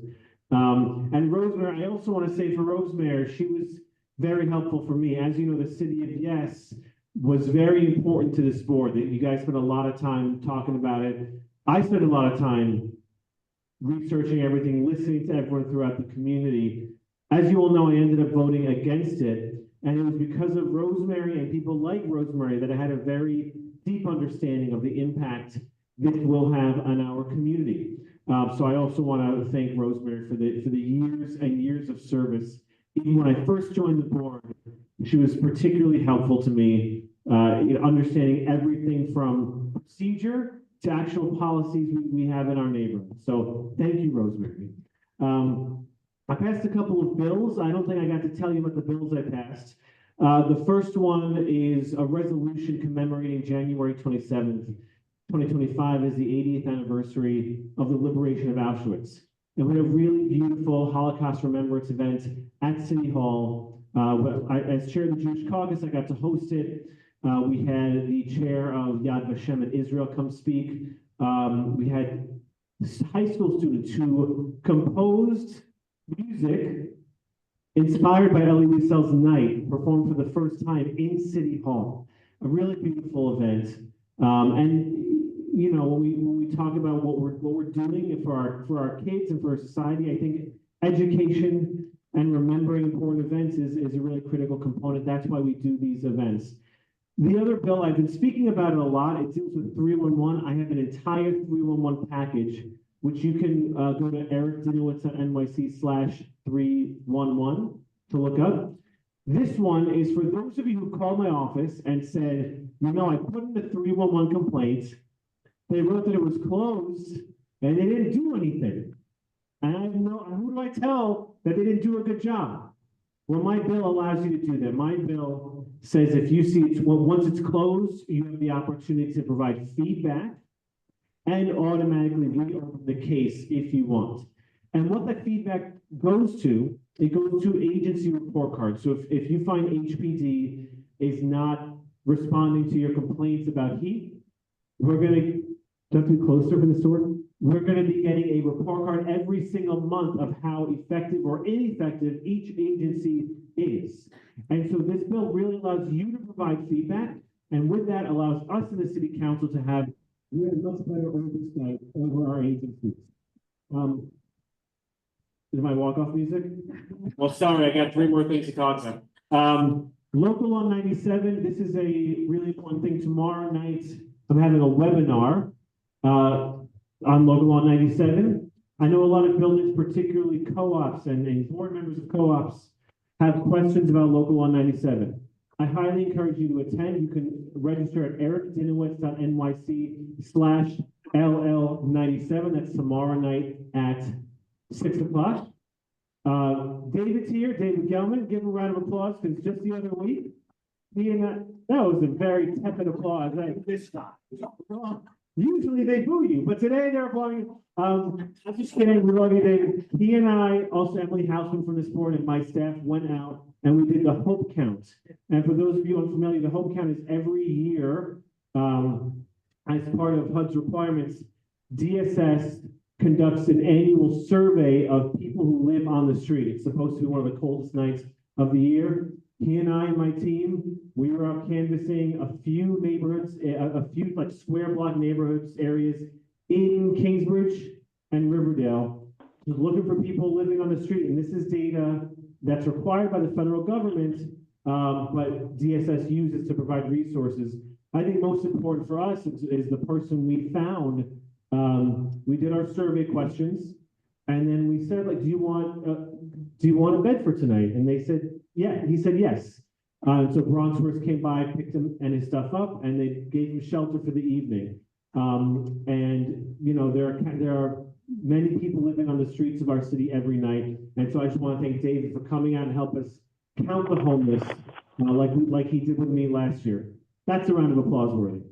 And Rosemary, I also want to say for Rosemary, she was very helpful for me. As you know, the city of Yes was very important to this board. That you guys spent a lot of time talking about it. I spent a lot of time researching everything, listening to everyone throughout the community. As you all know, I ended up voting against it. And it was because of Rosemary and people like Rosemary that I had a very deep understanding of the impact this will have on our community. So I also want to thank Rosemary for the years and years of service. Even when I first joined the board, she was particularly helpful to me, understanding everything from procedure to actual policies we have in our neighborhood. So thank you, Rosemary. I passed a couple of bills. I don't think I got to tell you about the bills I passed. The first one is a resolution commemorating January 27th, 2025 as the 80th anniversary of the liberation of Auschwitz. And we had a really beautiful Holocaust Remembrance event at City Hall. As chair of the Jewish Caucus, I got to host it. We had the chair of Yad Vashem in Israel come speak. We had high school students who composed music inspired by Elie Wiesel's Night, performed for the first time in City Hall. A really beautiful event. And you know, when we talk about what we're doing for our kids and for our society, I think education and remembering important events is a really critical component. That's why we do these events. The other bill, I've been speaking about it a lot. It deals with 311. I have an entire 311 package, which you can go to ericdinowitz.nyc/311 to look up. This one is for those of you who called my office and said, you know, I put in the 311 complaint. They wrote that it was closed and they didn't do anything. And I know, who do I tell that they didn't do a good job? Well, my bill allows you to do that. My bill says if you see it, once it's closed, you have the opportunity to provide feedback and automatically reopen the case if you want. And what that feedback goes to, it goes to agency report cards. So if you find HPD is not responding to your complaints about heat, we're going to, don't be closer for the store. We're going to be getting a report card every single month of how effective or ineffective each agency is. And so this bill really allows you to provide feedback, and with that allows us in the city council to have much better oversight over our agencies. Is my walk-off music? Well, sorry, I got 3 more things to talk about. Local Law 97, this is a really important thing. Tomorrow night, I'm having a webinar on Local Law 97. I know a lot of buildings, particularly co-ops and board members of co-ops, have questions about Local Law 97. I highly encourage you to attend. You can register at ericdinowitz.nyc/LL97. That's tomorrow night at 6 o'clock. David's here, David Gelman. Give him a round of applause because just the other week, that was a very tepid applause. Usually they boo you, but today they're applauding. I'm just kidding. We love you, David. He and I, also Emily Houseman from this board and my staff went out and we did the Hope Count. And for those of you unfamiliar, the Hope Count is every year as part of HUD's requirements. DSS conducts an annual survey of people who live on the street. It's supposed to be one of the coldest nights of the year. He and I and my team, we were out canvassing a few neighborhoods, a few like square block neighborhoods, areas in Kingsbridge and Riverdale, looking for people living on the street. And this is data that's required by the federal government, but DSS uses to provide resources. I think most important for us is the person we found. We did our survey questions, and then we said, like, do you want a bed for tonight? And they said, yeah. He said yes. So Bronxworth came by, picked him and his stuff up, and they gave him shelter for the evening. And you know, there are many people living on the streets of our city every night, and so I just want to thank David for coming out and help us count the homeless, like he did with me last year. That's a round of applause worthy.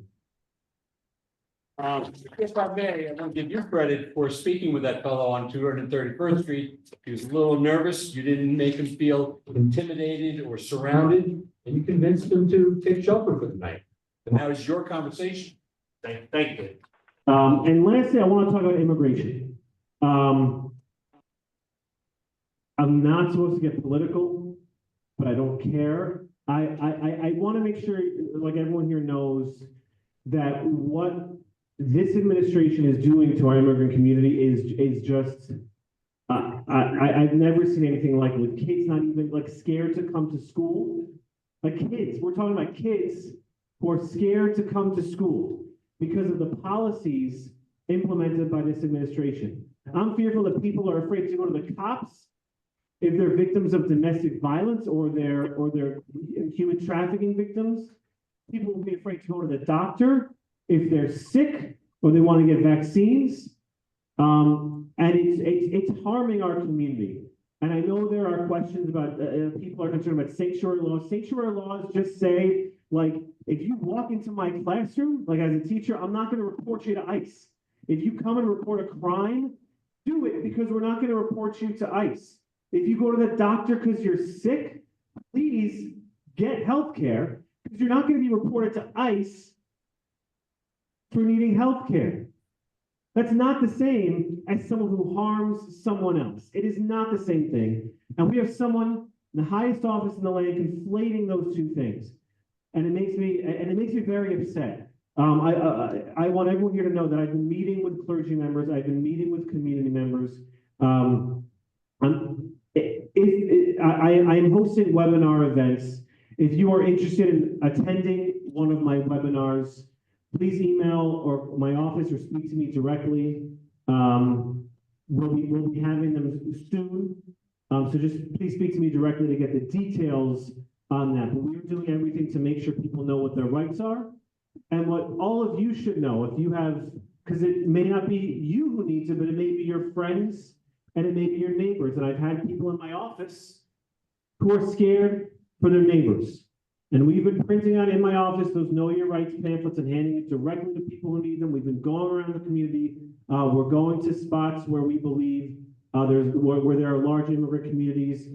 If I may, I want to give you credit for speaking with that fellow on 231st Street. He was a little nervous. You didn't make him feel intimidated or surrounded, and you convinced him to take shelter for the night. And that was your conversation. Thank you. And lastly, I want to talk about immigration. I'm not supposed to get political, but I don't care. I want to make sure, like everyone here knows, that what this administration is doing to our immigrant community is just, I've never seen anything like it, with kids not even like scared to come to school. Like kids, we're talking about kids who are scared to come to school because of the policies implemented by this administration. I'm fearful that people are afraid to go to the cops if they're victims of domestic violence or they're human trafficking victims. People will be afraid to go to the doctor if they're sick or they want to get vaccines. And it's harming our community. And I know there are questions about, people are concerned about sanctuary laws. Sanctuary laws just say, like, if you walk into my classroom, like as a teacher, I'm not going to report you to ICE. If you come and report a crime, do it, because we're not going to report you to ICE. If you go to the doctor because you're sick, please get health care, because you're not going to be reported to ICE for needing health care. That's not the same as someone who harms someone else. It is not the same thing. And we have someone in the highest office in the land conflating those two things. And it makes me very upset. I want everyone here to know that I've been meeting with clergy members. I've been meeting with community members. I'm hosting webinar events. If you are interested in attending one of my webinars, please email or my office or speak to me directly. We'll be having them soon. So just please speak to me directly to get the details on that. But we're doing everything to make sure people know what their rights are and what all of you should know. If you have, because it may not be you who needs it, but it may be your friends and it may be your neighbors. And I've had people in my office who are scared for their neighbors. And we've been printing out in my office those Know Your Rights pamphlets and handing it directly to people who need them. We've been going around the community. We're going to spots where we believe where there are large immigrant communities,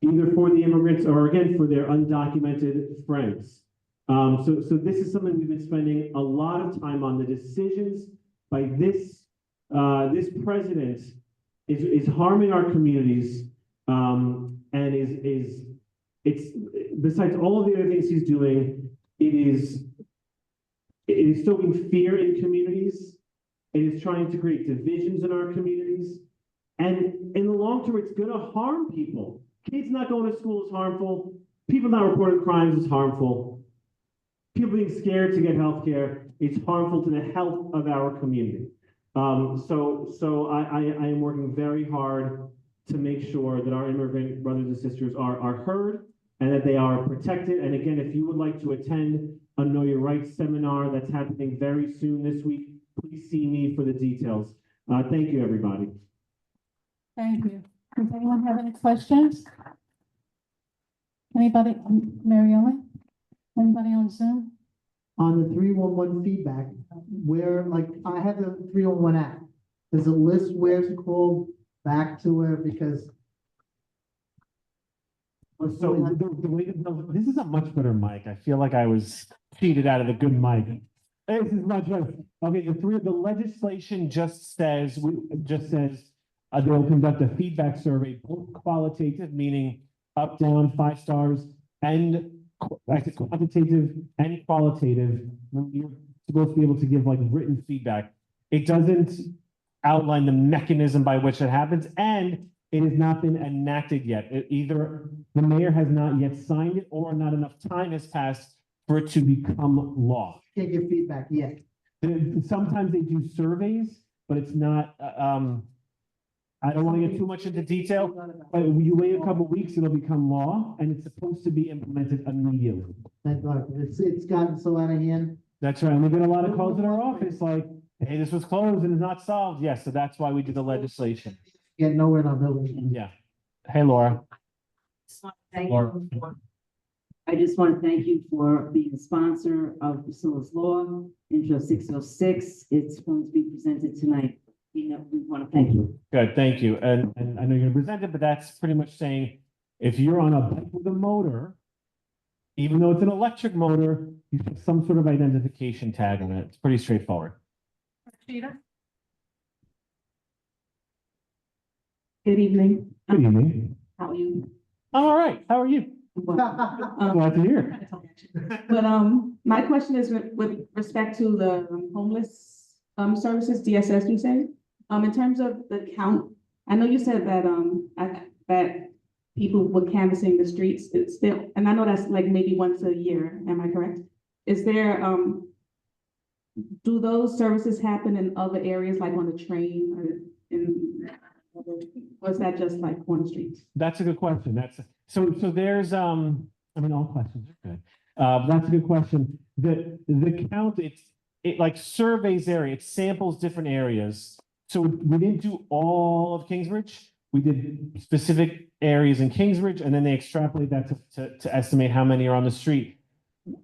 either for the immigrants or again for their undocumented friends. So this is something we've been spending a lot of time on. The decisions by this president is harming our communities, and it's besides all of the other things he's doing, it is stoking fear in communities. It is trying to create divisions in our communities. And in the long term, it's going to harm people. Kids not going to school is harmful. People not reporting crimes is harmful. People being scared to get health care, it's harmful to the health of our community. So I am working very hard to make sure that our immigrant brothers and sisters are heard and that they are protected. And again, if you would like to attend a Know Your Rights seminar that's happening very soon this week, please see me for the details. Thank you, everybody. Thank you. Does anyone have any questions? Anybody, Mariella? Anybody on Zoom? On the 311 feedback, where, like, I have the 311 app. Does it list where to call back to her? Because So this is a much better mic. I feel like I was cheated out of the good mic. This is much better. Okay, the legislation just says they'll conduct a feedback survey, both qualitative, meaning up, down, 5 stars, and quantitative and qualitative. You're supposed to be able to give like written feedback. It doesn't outline the mechanism by which it happens, and it has not been enacted yet. Either the mayor has not yet signed it, or not enough time has passed for it to become law. can't give feedback yet. Sometimes they do surveys, but it's not, I don't want to get too much into detail, but you wait a couple of weeks, it'll become law, and it's supposed to be implemented immediately. Thank God, it's gotten so out of hand. That's right, and we get a lot of calls in our office like, hey, this was closed and is not solved. Yes, so that's why we do the legislation. Get nowhere in our building. Yeah. Hey, Laura. Thank you. I just want to thank you for being a sponsor of Priscilla's Law, Intro 606. It's going to be presented tonight. We want to thank you. Good, thank you. And I know you're gonna present it, but that's pretty much saying, if you're on a bike with a motor, even though it's an electric motor, you put some sort of identification tag on it. It's pretty straightforward. Cheetah? Good evening. Good evening. How are you? I'm all right. How are you? Glad to hear. But, my question is with respect to the homeless, services, DSS, you say? In terms of the count, I know you said that, that people were canvassing the streets, it's still, and I know that's like maybe once a year, am I correct? Is there, do those services happen in other areas, like on the train or in, or is that just like on the streets? That's a good question. So there's, I mean, all questions are good. That's a good question. The count, it like surveys area, it samples different areas. So we didn't do all of Kingsbridge. We did specific areas in Kingsbridge, and then they extrapolate that to estimate how many are on the street.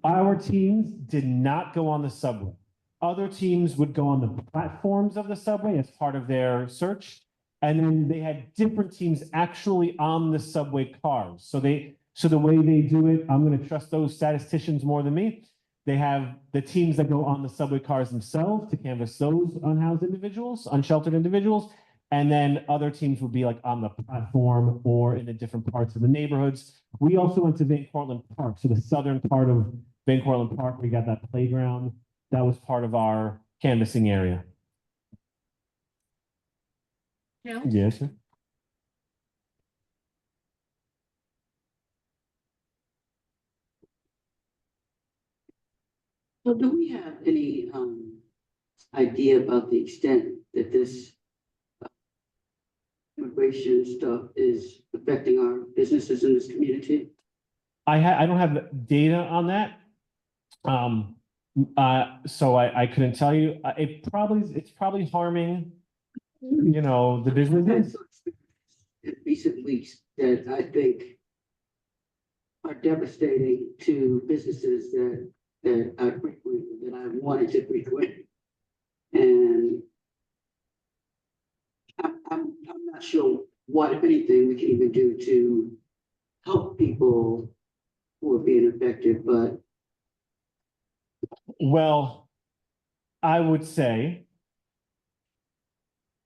Our teams did not go on the subway. Other teams would go on the platforms of the subway as part of their search. And then they had different teams actually on the subway cars. So the way they do it, I'm going to trust those statisticians more than me. They have the teams that go on the subway cars themselves to canvass those unhoused individuals, unsheltered individuals. And then other teams would be like on the platform or in the different parts of the neighborhoods. We also went to Van Cortlandt Park. So the southern part of Van Cortlandt Park, we got that playground. That was part of our canvassing area. Yes, sir. So do we have any idea about the extent that this immigration stuff is affecting our businesses in this community? I don't have data on that. So I couldn't tell you. It's probably harming, you know, the businesses. In recent weeks that I think are devastating to businesses that I frequent, that I wanted to frequent. And I'm not sure what, if anything, we can even do to help people who are being affected, but. Well, I would say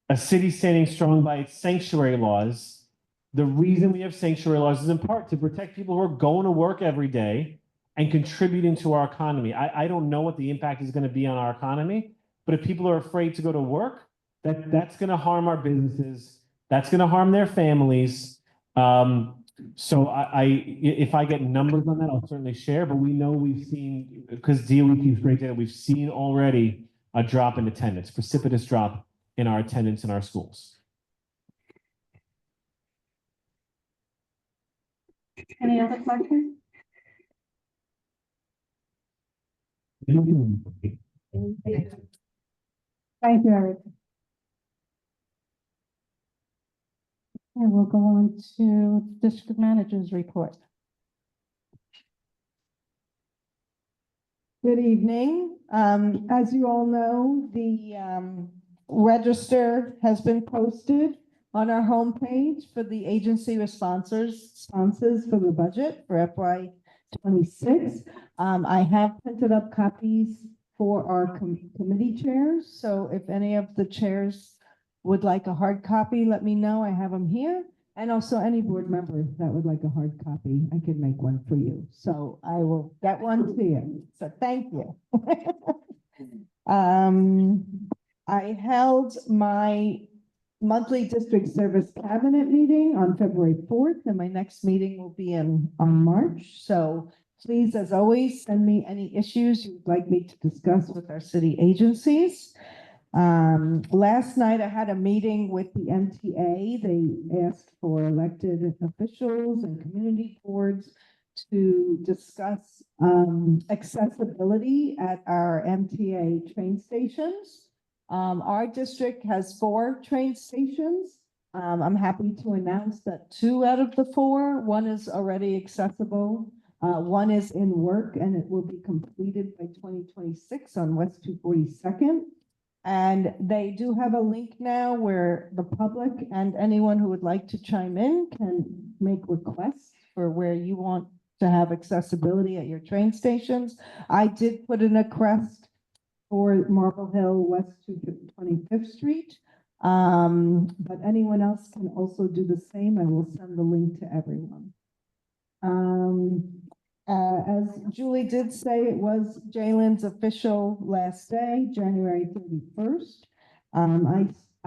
a city standing strong by its sanctuary laws. The reason we have sanctuary laws is in part to protect people who are going to work every day and contributing to our economy. I don't know what the impact is going to be on our economy, but if people are afraid to go to work, that's going to harm our businesses. That's going to harm their families. So if I get numbers on that, I'll certainly share, but we know we've seen, because DOE keeps great data, we've seen already a drop in attendance, precipitous drop in our attendance in our schools. Any other questions? Thank you. Thank you, Eric. And we'll go on to district manager's report. Good evening. As you all know, the register has been posted on our homepage for the agency responses for the budget for FY 26. I have printed up copies for our committee chairs. So if any of the chairs would like a hard copy, let me know. I have them here. And also any board member that would like a hard copy, I can make one for you. So I will get one to you. So thank you. I held my monthly district service cabinet meeting on February 4th, and my next meeting will be on March. So please, as always, send me any issues you'd like me to discuss with our city agencies. Last night I had a meeting with the MTA. They asked for elected officials and community boards to discuss accessibility at our MTA train stations. Our district has 4 train stations. I'm happy to announce that 2 out of the 4, one is already accessible. One is in work and it will be completed by 2026 on West 242nd. And they do have a link now where the public and anyone who would like to chime in can make requests for where you want to have accessibility at your train stations. I did put in a request for Marble Hill West 25th Street. But anyone else can also do the same. I will send the link to everyone. As Julie did say, it was Jalen's official last day, January 31st.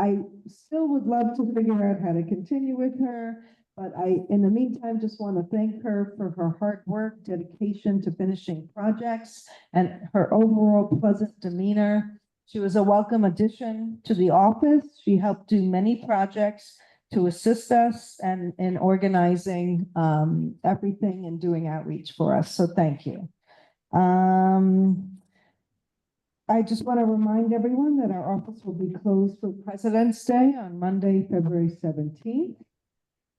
I still would love to figure out how to continue with her, but in the meantime, just want to thank her for her hard work, dedication to finishing projects, and her overall pleasant demeanor. She was a welcome addition to the office. She helped do many projects to assist us and in organizing everything and doing outreach for us. So thank you. I just want to remind everyone that our office will be closed for President's Day on Monday, February 17th.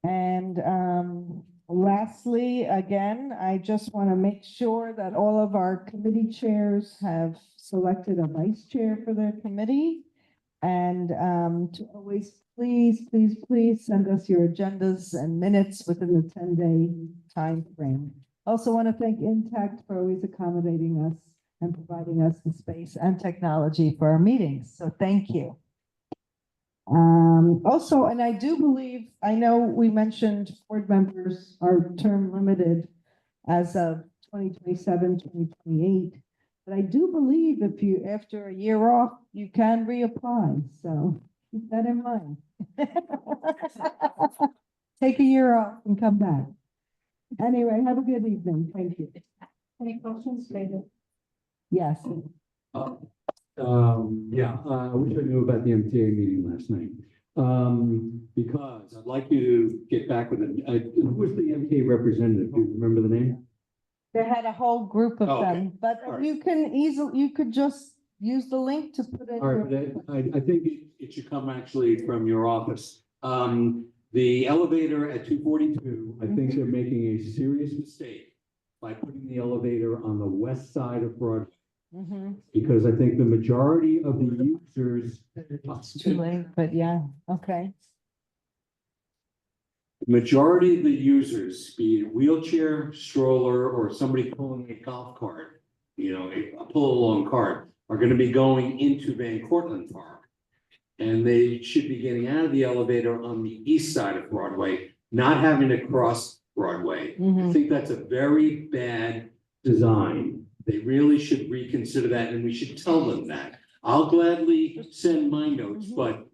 And lastly, again, I just want to make sure that all of our committee chairs have selected a vice chair for their committee. And to always please send us your agendas and minutes within the 10-day time frame. Also want to thank Intact for always accommodating us and providing us the space and technology for our meetings. So thank you. Also, and I do believe, I know we mentioned board members are term limited as of 2027, 2028. But I do believe if you, after a year off, you can reapply. So keep that in mind. Take a year off and come back. Anyway, have a good evening. Thank you. Any questions, David? Yes. Yeah, I wish I knew about the MTA meeting last night. Because I'd like you to get back with it. Who was the MTA representative? Do you remember the name? They had a whole group of Oh, okay. them, but All right. you can easily, you could just use the link to put in. All right, but I think it should come actually from your office. The elevator at 242, I think they're making a serious mistake by putting the elevator on the west side of Broadway. Because I think the majority of the users. It's too late, but yeah, okay. Majority of the users, be it wheelchair, stroller, or somebody pulling a golf cart, you know, a pull-along cart, are gonna be going into Van Cortlandt Park. And they should be getting out of the elevator on the east side of Broadway, not having to cross Broadway. I think that's a very bad design. They really should reconsider that, and we should tell them that. I'll gladly send my notes, but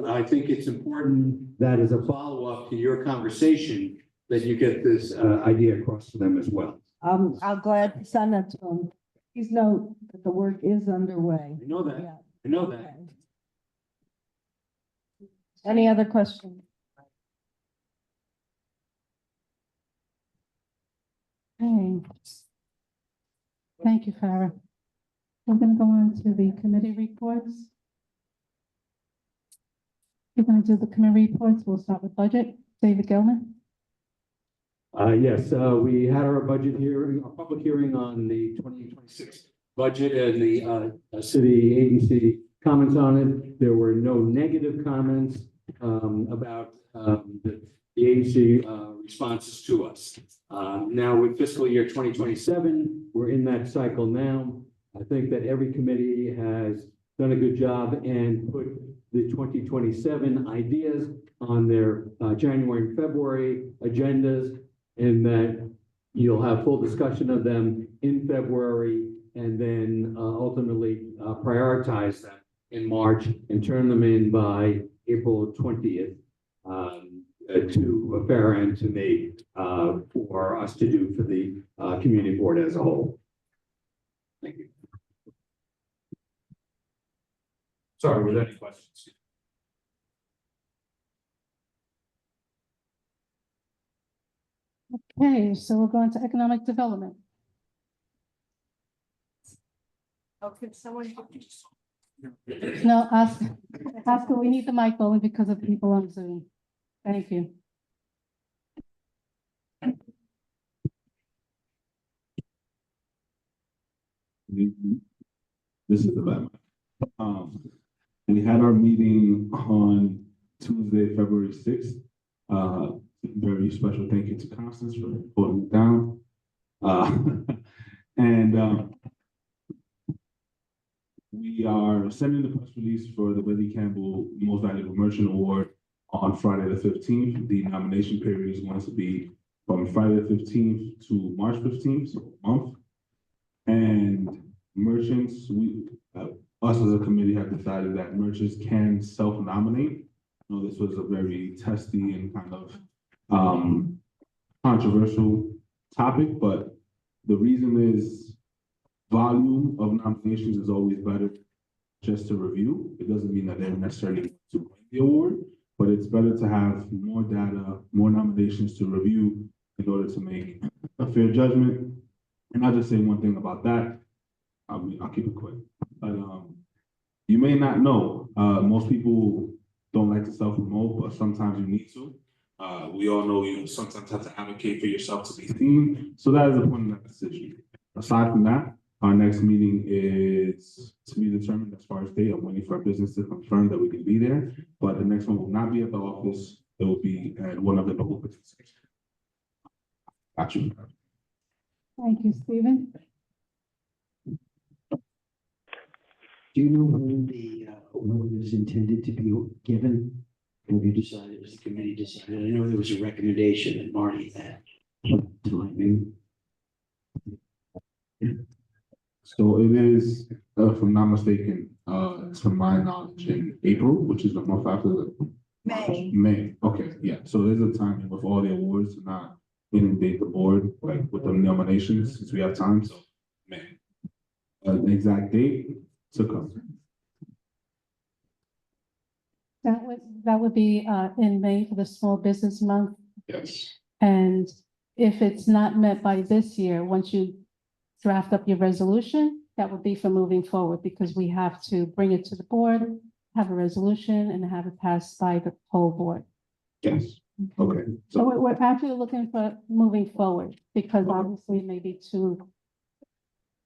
I think it's important that as a follow-up to your conversation, that you get this idea across to them as well. I'll glad send that to them. Please note that the work is underway. I know that. Yeah. I know that. Okay. Any other questions? Okay. Thank you, Farah. We're going to go on to the committee reports. We're going to do the committee reports. We'll start with budget. David Gilman. Yes, we had our budget hearing, our public hearing on the 2026 budget and the city agency comments on it. There were no negative comments about the agency responses to us. Now with fiscal year 2027, we're in that cycle now. I think that every committee has done a good job and put the 2027 ideas on their January and February agendas, and that you'll have full discussion of them in February, and then ultimately prioritize them in March and turn them in by April 20th to Farah and to me for us to do for the community board as a whole. Thank you. Sorry, were there any questions? Okay, so we're going to economic development. Oh, could someone? No, Oscar, we need the mic only because of people on Zoom. Thank you. This is the bad one. We had our meeting on Tuesday, February 6th. Very special thank you to Constance for holding it down. we are sending the press release for the Billy Campbell Most Valuable Merchant Award on Friday the 15th. The nomination period is going to be from Friday the 15th to March 15th, so a month. And merchants, us as a committee have decided that merchants can self-nominate. I know this was a very testy and kind of controversial topic, but the reason is volume of nominations is always better just to review. It doesn't mean that they're necessarily to win the award, but it's better to have more data, more nominations to review in order to make a fair judgment. And I'll just say one thing about that. I'll keep it quick. But you may not know, most people don't like to self-promote, but sometimes you need to. We all know you sometimes have to advocate for yourself to be seen. So that is the point of that decision. Aside from that, our next meeting is to be determined as far as date. I'm waiting for our business to confirm that we can be there, but the next one will not be at the office. It will be at one of the local businesses. Got you. Thank you, Stephen. Do you know when the award is intended to be given? Have you decided, has the committee decided? I know there was a recommendation that Marty had. Timing. So it is, if I'm not mistaken, to my knowledge, in April, which is the month after the May. Okay, yeah. So there's a timing with all the awards to not inundate the board like with the nominations since we have time. So May. The exact date to come. That would be in May for the Small Business Month. Yes. And if it's not met by this year, once you draft up your resolution, that would be for moving forward, because we have to bring it to the board, have a resolution, and have it passed by the whole board. Yes. Okay. So we're actually looking for moving forward, because obviously maybe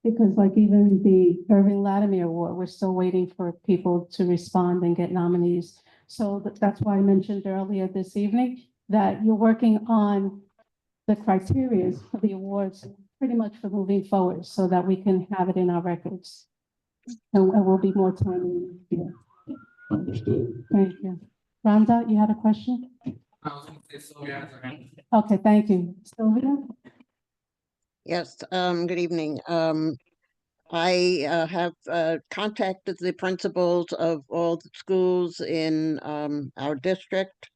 because like even the Irving Latimer Award, we're still waiting for people to respond and get nominees. So that's why I mentioned earlier this evening that you're working on the criteria for the awards pretty much for moving forward so that we can have it in our records. And we'll be more timely here. Understood. Thank you. Rhonda, you had a question? I was going to say Sylvia has her hand. Okay, thank you. Sylvia? Yes, good evening. I have contacted the principals of all the schools in our district.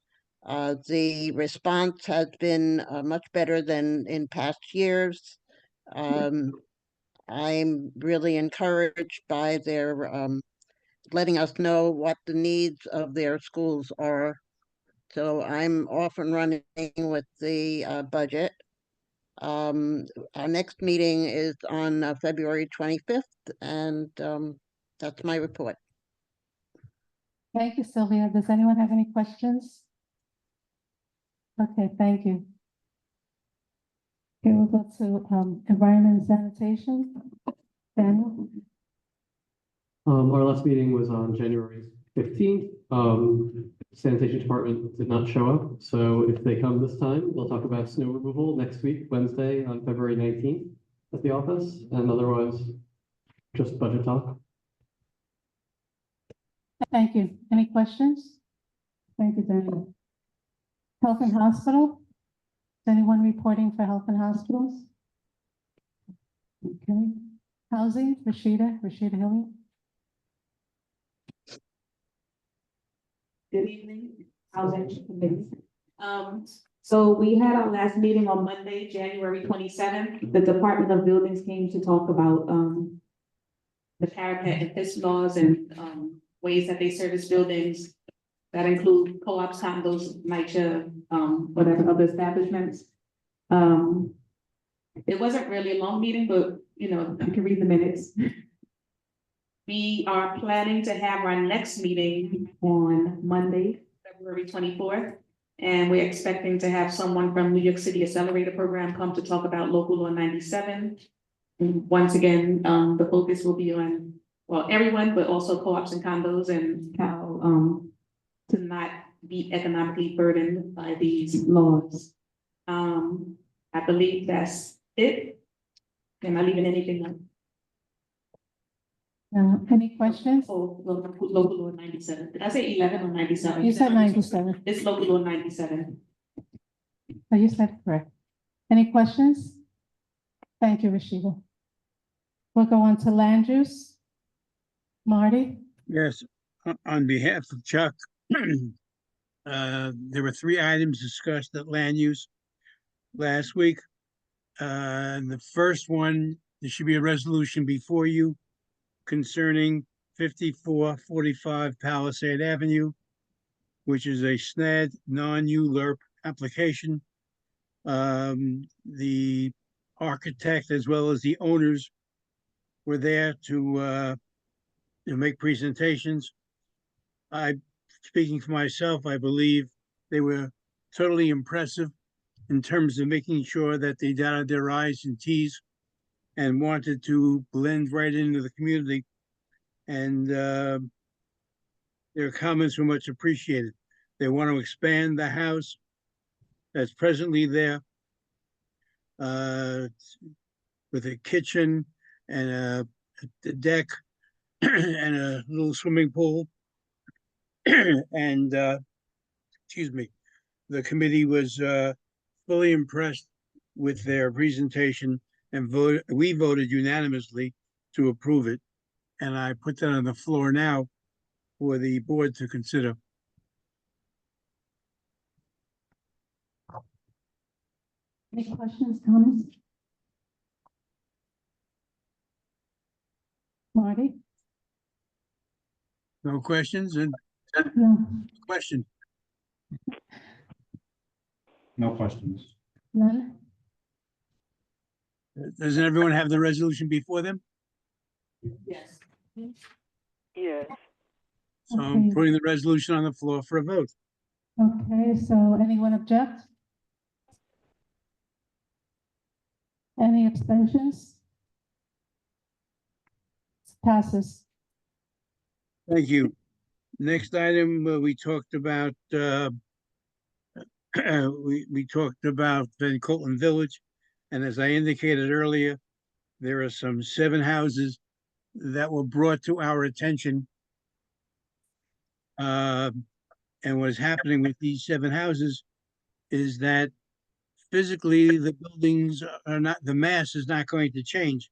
The response has been much better than in past years. I'm really encouraged by their letting us know what the needs of their schools are. So I'm off and running with the budget. Our next meeting is on February 25th, and that's my report. Thank you, Sylvia. Does anyone have any questions? Okay, thank you. Okay, we'll go to environment and sanitation. Daniel? Our last meeting was on January 15th. Sanitation department did not show up, so if they come this time, we'll talk about snow removal next week, Wednesday on February 19th at the office, and otherwise just budget talk. Thank you. Any questions? Thank you, Daniel. Health and hospital? Is anyone reporting for health and hospitals? Okay. Housing, Rashida Hilliard. Good evening, Housing Committee. So we had our last meeting on Monday, January 27th. The Department of Buildings came to talk about the parapet and PIS laws and ways that they service buildings that include co-ops, condos, NYCHA, whatever other establishments. It wasn't really a long meeting, but you know, you can read the minutes. We are planning to have our next meeting on Monday, February 24th. And we're expecting to have someone from New York City Accelerator Program come to talk about Local Law 97. And once again, the focus will be on, well, everyone, but also co-ops and condos and how to not be economically burdened by these laws. I believe that's it. Am I leaving anything out? Any questions? Oh, local law 97. Did I say 11 or 97? You said 97. It's local law 97. Oh, you said correct. Any questions? Thank you, Rashida. We'll go on to land use. Marty? Yes, on behalf of Chuck, there were 3 items discussed at land use last week. The first one, there should be a resolution before you concerning 5445 Palisade Avenue, which is a SNAD non-ULURP application. The architect as well as the owners were there to make presentations. Speaking for myself, I believe they were totally impressive in terms of making sure that they dotted their I's and T's and wanted to blend right into the community. And their comments were much appreciated. They want to expand the house that's presently there with a kitchen and a deck and a little swimming pool. And excuse me, the committee was fully impressed with their presentation and we voted unanimously to approve it. And I put that on the floor now for the board to consider. Any questions, comments? Marty? No questions and No. question. No questions. None? Doesn't everyone have the resolution before them? Yes. Yes. So I'm putting the resolution on the floor for a vote. Okay, so anyone object? Any abstentions? Passes. Thank you. Next item, we talked about we talked about Van Cortlandt Village, and as I indicated earlier, there are some 7 houses that were brought to our attention. And what's happening with these 7 houses is that physically the buildings are not, the mass is not going to change,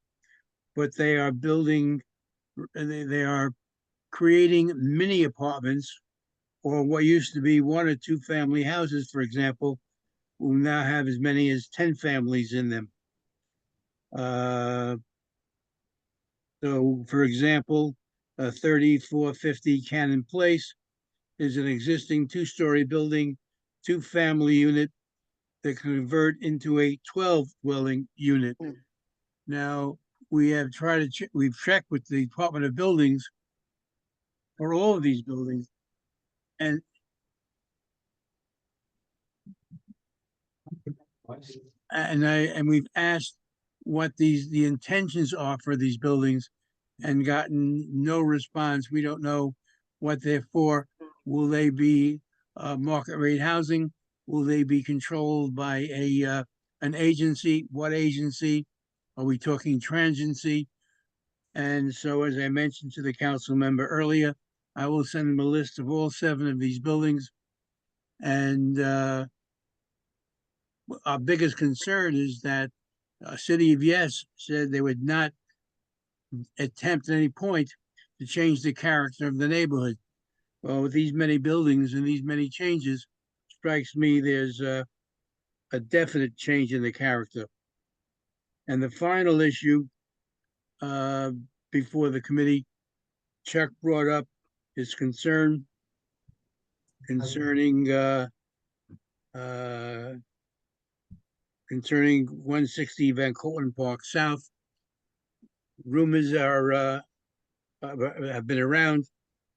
but they are building, they are creating mini apartments, or what used to be 1 or 2 family houses, for example, will now have as many as 10 families in them. So for example, 3450 Cannon Place is an existing 2-story building, 2-family unit that can convert into a 12-dwelling unit. Now, we have tried to, we've checked with the Department of Buildings for all of these buildings, and we've asked what the intentions are for these buildings and gotten no response. We don't know what they're for. Will they be market rate housing? Will they be controlled by an agency? What agency? Are we talking transiency? And so, as I mentioned to the council member earlier, I will send them a list of all 7 of these buildings. And our biggest concern is that City of Yes said they would not attempt at any point to change the character of the neighborhood. Well, with these many buildings and these many changes, strikes me there's a definite change in the character. And the final issue before the committee, Chuck brought up his concern concerning concerning 160 Van Cortlandt Park South. Rumors are have been around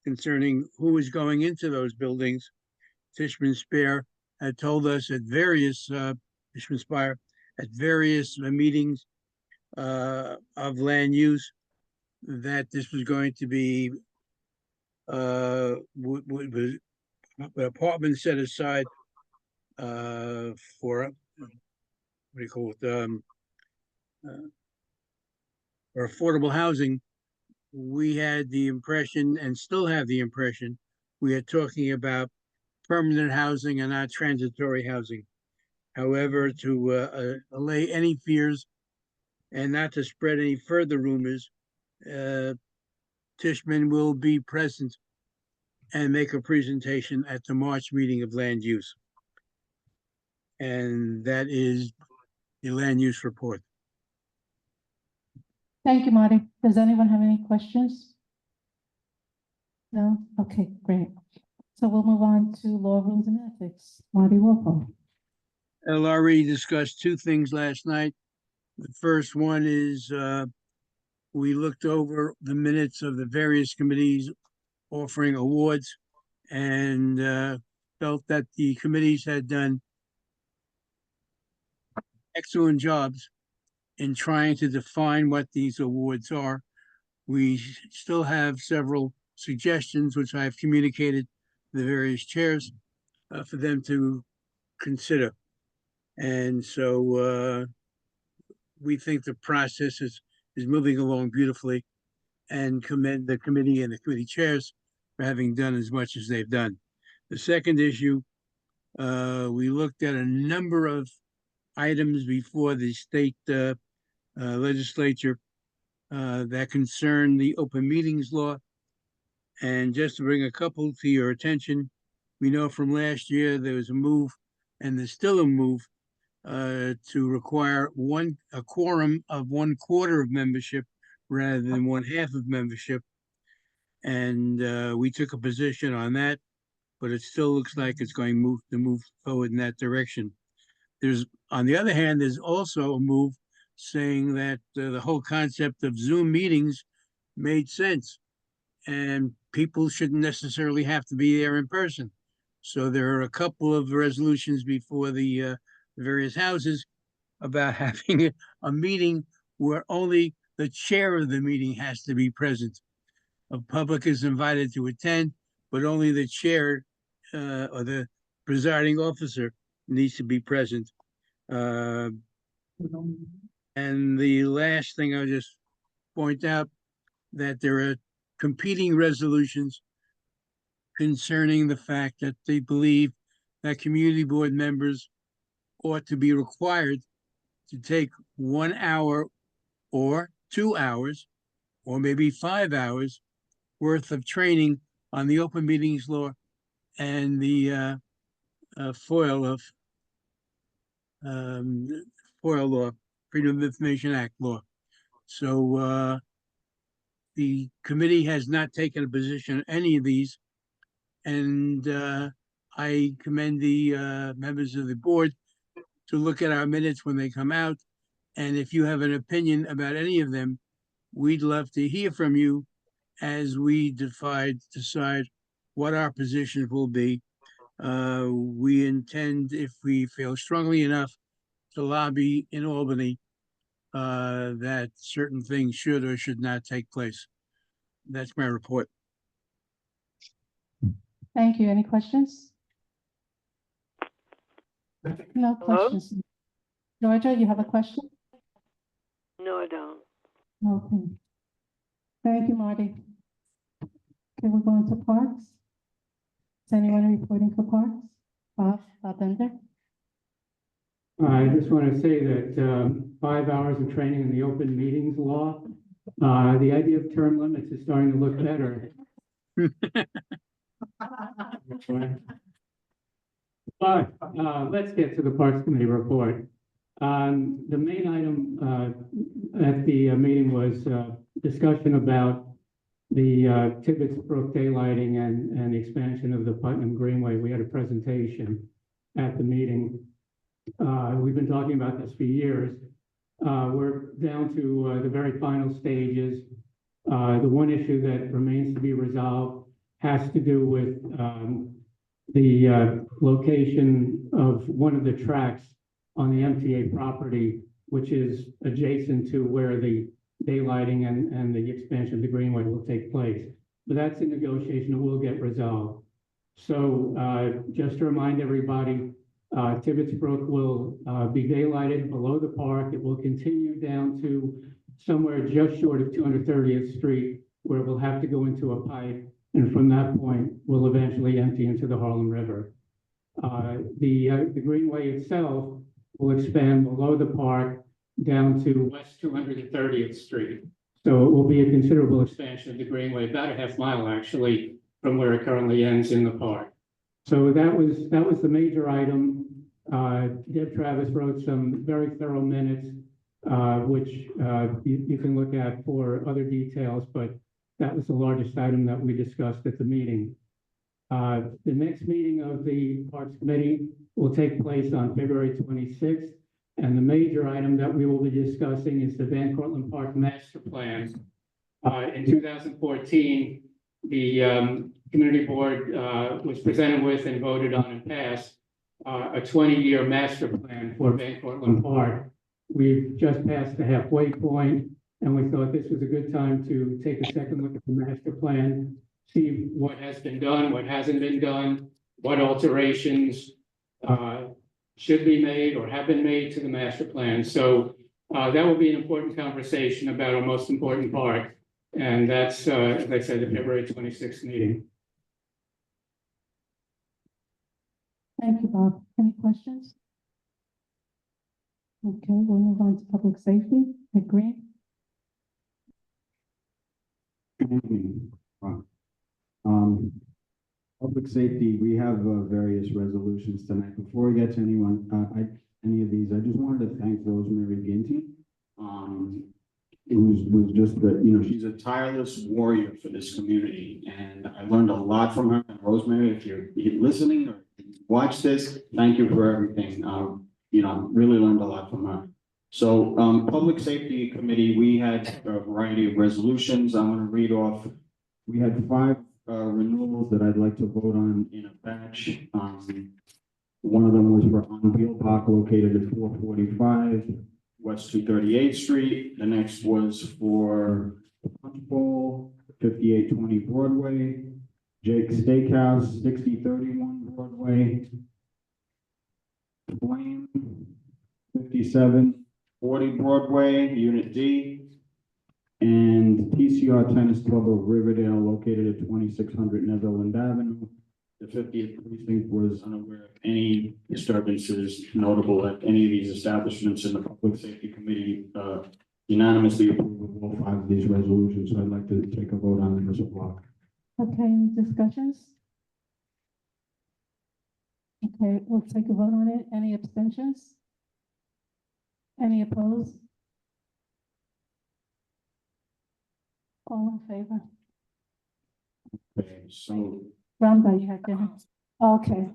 concerning who is going into those buildings. Tishman Spear had told us at various Tishman Spear at various meetings of land use that this was going to be apartments set aside for what do you call it, or affordable housing we had the impression and still have the impression we are talking about permanent housing and not transitory housing. However, to allay any fears and not to spread any further rumors, Tishman will be present and make a presentation at the March meeting of land use. And that is the land use report. Thank you, Marty. Does anyone have any questions? No? Okay, great. So we'll move on to law, rules, and ethics. Marty Wolfo. LRE discussed two things last night. The first one is we looked over the minutes of the various committees offering awards and felt that the committees had done excellent jobs in trying to define what these awards are. We still have several suggestions, which I've communicated to the various chairs for them to consider. And so we think the process is moving along beautifully and commend the committee and the committee chairs for having done as much as they've done. The second issue, we looked at a number of items before the state legislature that concern the open meetings law. And just to bring a couple to your attention, we know from last year there was a move, and there's still a move, to require a quorum of 1/4 of membership rather than 1/2 of membership. And we took a position on that, but it still looks like it's going to move forward in that direction. On the other hand, there's also a move saying that the whole concept of Zoom meetings made sense and people shouldn't necessarily have to be there in person. So there are a couple of resolutions before the various houses about having a meeting where only the chair of the meeting has to be present. The public is invited to attend, but only the chair or the presiding officer needs to be present. And the last thing I'll just point out that there are competing resolutions concerning the fact that they believe that community board members ought to be required to take 1 hour or 2 hours or maybe 5 hours worth of training on the open meetings law and the FOIL law, Freedom of Information Act law. So the committee has not taken a position on any of these, and I commend the members of the board to look at our minutes when they come out. And if you have an opinion about any of them, we'd love to hear from you as we decide what our position will be. We intend, if we feel strongly enough, to lobby in Albany that certain things should or should not take place. That's my report. Thank you. Any questions? No questions. Georgia, you have a question? No, I don't. Okay. Thank you, Marty. Okay, we're going to parks. Is anyone reporting for parks? Bob Bender? I just want to say that 5 hours of training in the open meetings law, the idea of term limits is starting to look better. But let's get to the Parks Committee report. The main item at the meeting was discussion about the Tibbetts Brook daylighting and the expansion of the Putnam Greenway. We had a presentation at the meeting. We've been talking about this for years. We're down to the very final stages. The one issue that remains to be resolved has to do with the location of one of the tracks on the MTA property, which is adjacent to where the daylighting and the expansion of the Greenway will take place. But that's a negotiation that will get resolved. So just to remind everybody, Tibbetts Brook will be daylighted below the park. It will continue down to somewhere just short of 230th Street, where we'll have to go into a pipe, and from that point, we'll eventually empty into the Harlem River. The Greenway itself will expand below the park down to West 230th Street. So it will be a considerable expansion of the Greenway, about a half mile actually, from where it currently ends in the park. So that was the major item. Deb Travis wrote some very thorough minutes, which you can look at for other details, but that was the largest item that we discussed at the meeting. The next meeting of the Parks Committee will take place on February 26th. And the major item that we will be discussing is the Van Cortlandt Park Master Plan. In 2014, the Community Board was presented with and voted on and passed a 20-year master plan for Van Cortlandt Park. We've just passed the halfway point, and we thought this was a good time to take a second look at the master plan, see what has been done, what hasn't been done, what alterations should be made or have been made to the master plan. So that will be an important conversation about our most important part. And that's, as I said, the February 26th meeting. Thank you, Bob. Any questions? Okay, we'll move on to public safety. Ed Green. Good evening. Public safety, we have various resolutions tonight. Before we get to any of these, I just wanted to thank Rosemary Ginty. Was just she's a tireless warrior for this community, and I learned a lot from her. And Rosemary, if you're listening or watch this, thank you for everything. Really learned a lot from her. So, Public Safety Committee, we had a variety of resolutions. I'm going to read off. We had 5 renewals that I'd like to vote on in a batch. One of them was for on Wheel Park located at 445 West 238th Street. The next was for Punch Bowl, 5820 Broadway, Jake's Steakhouse, 6031 Broadway, Flame, 5740 Broadway, Unit D, and PCR Tennis Club of Riverdale located at 2600 Netherland Avenue. The 50th precinct was unaware of any disturbances notable at any of these establishments, and the Public Safety Committee unanimously approved of all 5 of these resolutions. So I'd like to take a vote on them as a block. Okay, any discussions? Okay, we'll take a vote on it. Any abstentions? Any opposed? All in favor? Okay, so Rhonda, you have to. Okay.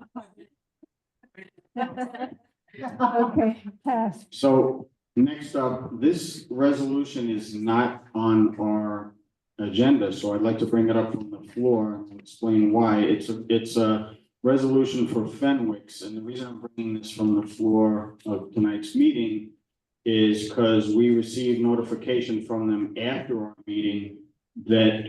Okay, pass. So next up, this resolution is not on our agenda, so I'd like to bring it up from the floor and explain why. It's a resolution for Fenwicks, and the reason I'm bringing this from the floor of tonight's meeting is because we received notification from them after our meeting that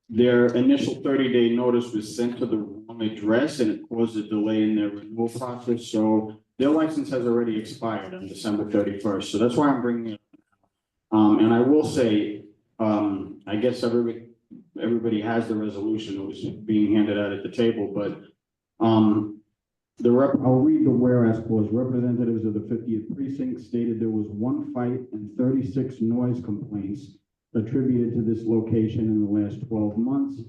their initial 30-day notice was sent to the wrong address, and it caused a delay in their renewal process. So their license has already expired on December 31st. So that's why I'm bringing it up. And I will say, I guess everybody has the resolution that was being handed out at the table, but I'll read the whereas clause. Representatives of the 50th precinct stated there was 1 fight and 36 noise complaints attributed to this location in the last 12 months.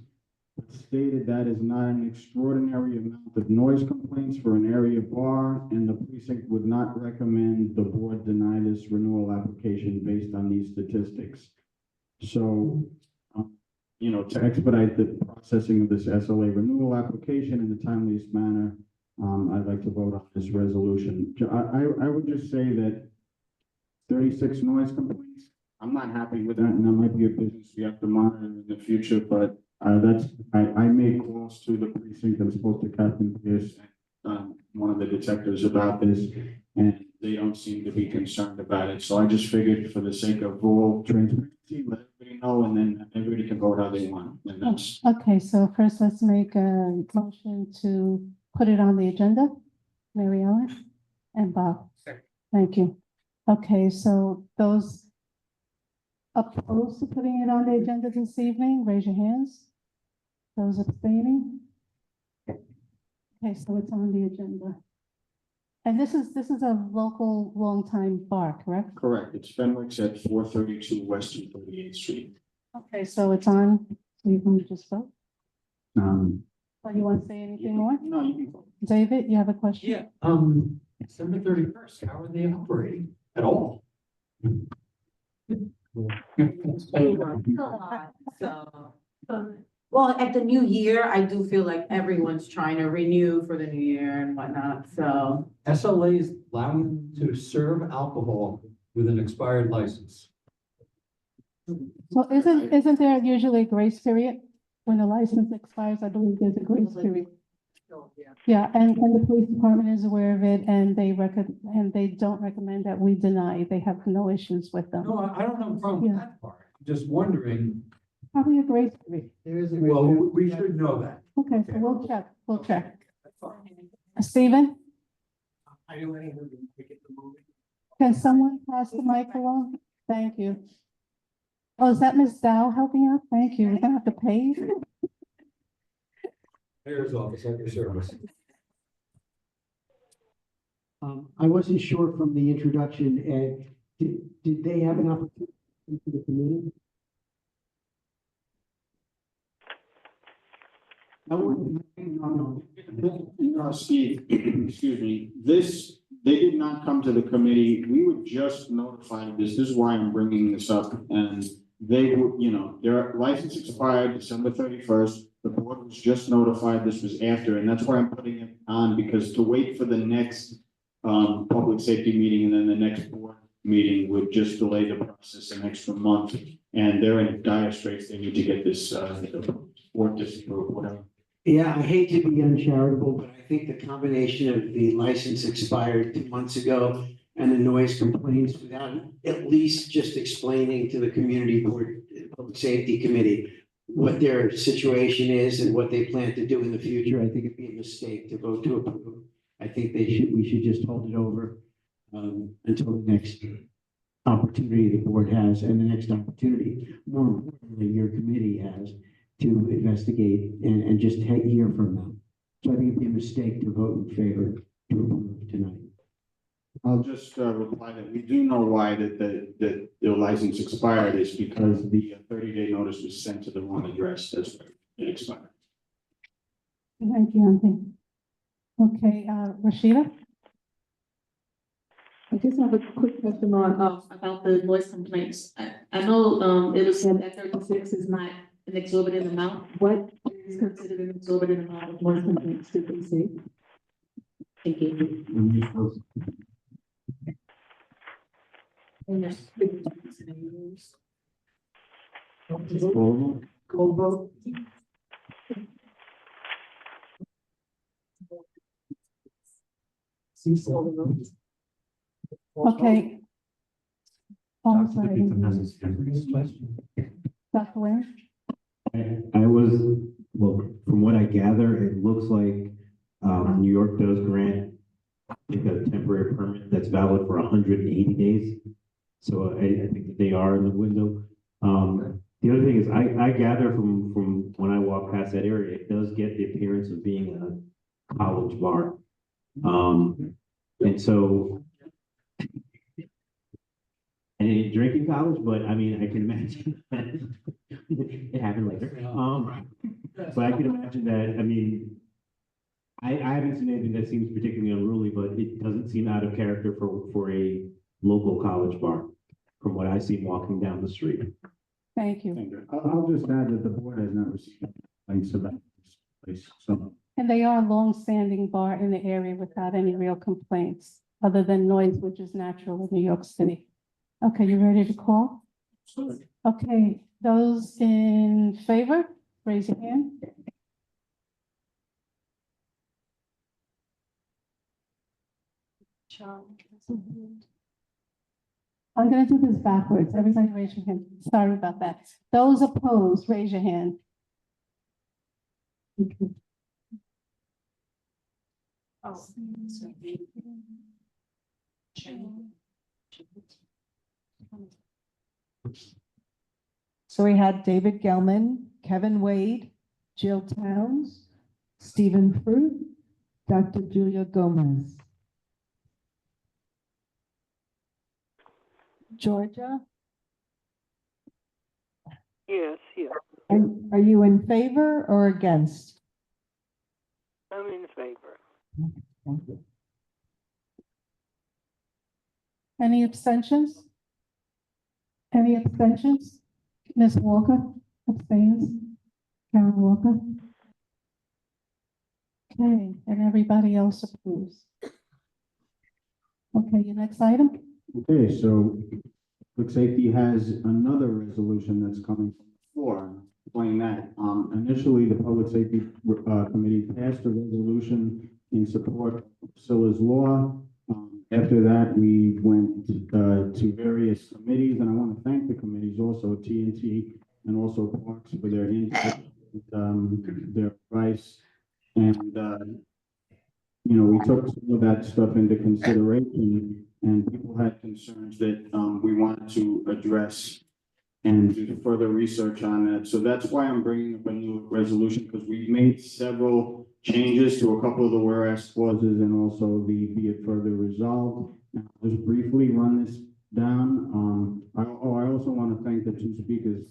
Stated that is not an extraordinary amount of noise complaints for an area bar, and the precinct would not recommend the board deny this renewal application based on these statistics. So, to expedite the processing of this SLA renewal application in the timeliest manner, I'd like to vote on this resolution. I would just say that 36 noise complaints, I'm not happy with that, and that might be a business we have to monitor in the future, but I made calls to the precinct and spoke to Captain Pierce, one of the detectives, about this, and they don't seem to be concerned about it. So I just figured, for the sake of all transparency, let everybody know, and then everybody can vote how they want. And that's Okay, so first let's make a motion to put it on the agenda. Mary Ellen and Bob. Second. Thank you. Okay, so those opposed to putting it on the agenda this evening? Raise your hands. Those abstaining? Okay, so it's on the agenda. And this is a local longtime bar, correct? Correct. It's Fenwick's at 432 West 238th Street. Okay, so it's on, so you can just vote. Um, Or you want to say anything more? no, you can vote. David, you have a question? Yeah, December 31st, how are they operating at all? Well, at the new year, I do feel like everyone's trying to renew for the new year and whatnot, so. SLA is allowing to serve alcohol with an expired license. So isn't there usually a grace period when a license expires? I believe there's a grace period. Yeah, and the police department is aware of it and they don't recommend that we deny. They have no issues with them. No, I don't have a problem with Yeah. that part. Just wondering, Probably a grace period. There is a. well, we should know that. Okay, so we'll check. Stephen, Are you letting them get the movie? can someone pass the mic along? Thank you. Oh, is that Ms. Dow helping out? Thank you. We're gonna have to pay you. Mayor's office at your service. I wasn't sure from the introduction, did they have an opportunity to the committee? Steve, excuse me, they did not come to the committee. We were just notified of this. This is why I'm bringing this up. And they were, their license expired December 31st. The board was just notified this was after, and that's why I'm putting it on, because to wait for the next public safety meeting and then the next board meeting would just delay the process an extra month. And they're in dire straits. They need to get this board disapproved, whatever. Yeah, I hate to be uncharitable, but I think the combination of the license expired 2 months ago and the noise complaints without at least just explaining to the community board, public safety committee what their situation is and what they plan to do in the future, I think it'd be a mistake to vote to approve. I think we should just hold it over until the next opportunity the board has and the next opportunity, more importantly, your committee has to investigate and just hear from them. So I think it'd be a mistake to vote in favor to approve tonight. I'll just reply that we do know why that the license expired is because the 30-day notice was sent to the wrong address. That's why it expired. Thank you, Anthony. Okay, Rashida? I just have a quick question on, about the noise complaints. I know, it was said that 36 is not an exorbitant amount. What is considered an exorbitant amount of noise complaints, did they say? Thank you. And there's big scenarios. Cold vote? Okay. Oh, I'm sorry. Dr. Ware? I was, well, from what I gather, it looks like, New York does grant like a temporary permit that's valid for 180 days. So I think that they are in the window. The other thing is I gather from when I walk past that area, it does get the appearance of being a college bar. And so, I didn't drink in college, but I mean, I can imagine it happened later. But I can imagine that, I mean, I haven't seen anything that seems particularly unruly, but it doesn't seem out of character for a local college bar, from what I see walking down the street. Thank you. I'll just add that the board has not received complaints about this place, so. And they are a long-standing bar in the area without any real complaints, other than noise, which is natural in New York City. Okay, you ready to call? Okay, those in favor, raise your hand. I'm gonna do this backwards. Everybody raise your hand. Sorry about that. Those opposed, raise your hand. Oh. So we had David Gelman, Kevin Wade, Jill Towns, Stephen Fruit, Dr. Julia Gomez. Georgia, Yes, yes. and are you in favor or against? I'm in favor. Thank you. Any abstentions? Any abstentions? Ms. Walker abstains. Karen Walker. Okay, and everybody else approves. Okay, your next item? Okay, so Public Safety has another resolution that's coming from the floor. Explain that. Initially, the Public Safety Committee passed a resolution in support of Priscilla's Law. After that, we went to various committees, and I want to thank the committees also, TNT and also Parks, for their input, their advice, and you know, we took some of that stuff into consideration, and people had concerns that we wanted to address and do further research on that. So that's why I'm bringing up a new resolution, because we made several changes to a couple of the whereas clauses and also the be it further resolved. And I'll just briefly run this down. I also want to thank the two speakers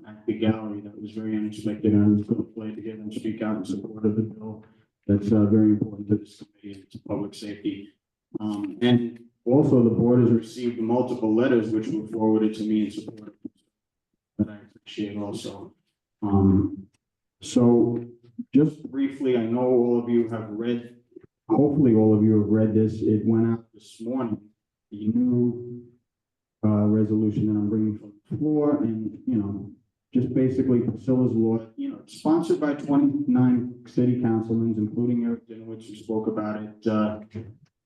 at the gallery. That was very unexpected, and I was going to play together and speak out in support of the bill. That's very important to this committee and to public safety. And also, the board has received multiple letters which were forwarded to me in support of that I appreciate also. So just briefly, I know all of you have read, hopefully all of you have read this. It went out this morning, the new resolution that I'm bringing from the floor, and, you know, just basically Priscilla's Law, you know, sponsored by 29 city councilmen, including Eric Dinowitz, who spoke about it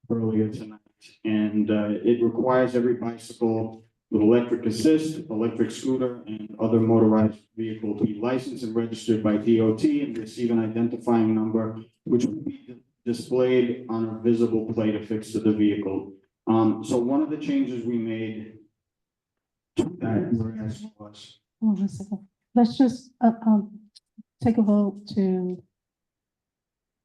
earlier tonight. And it requires every bicycle with electric assist, electric scooter, and other motorized vehicle to be licensed and registered by DOT and receive an identifying number, which will be displayed on a visible plate affixed to the vehicle. So one of the changes we made to that whereas was. Hold on a second. Let's just take a vote to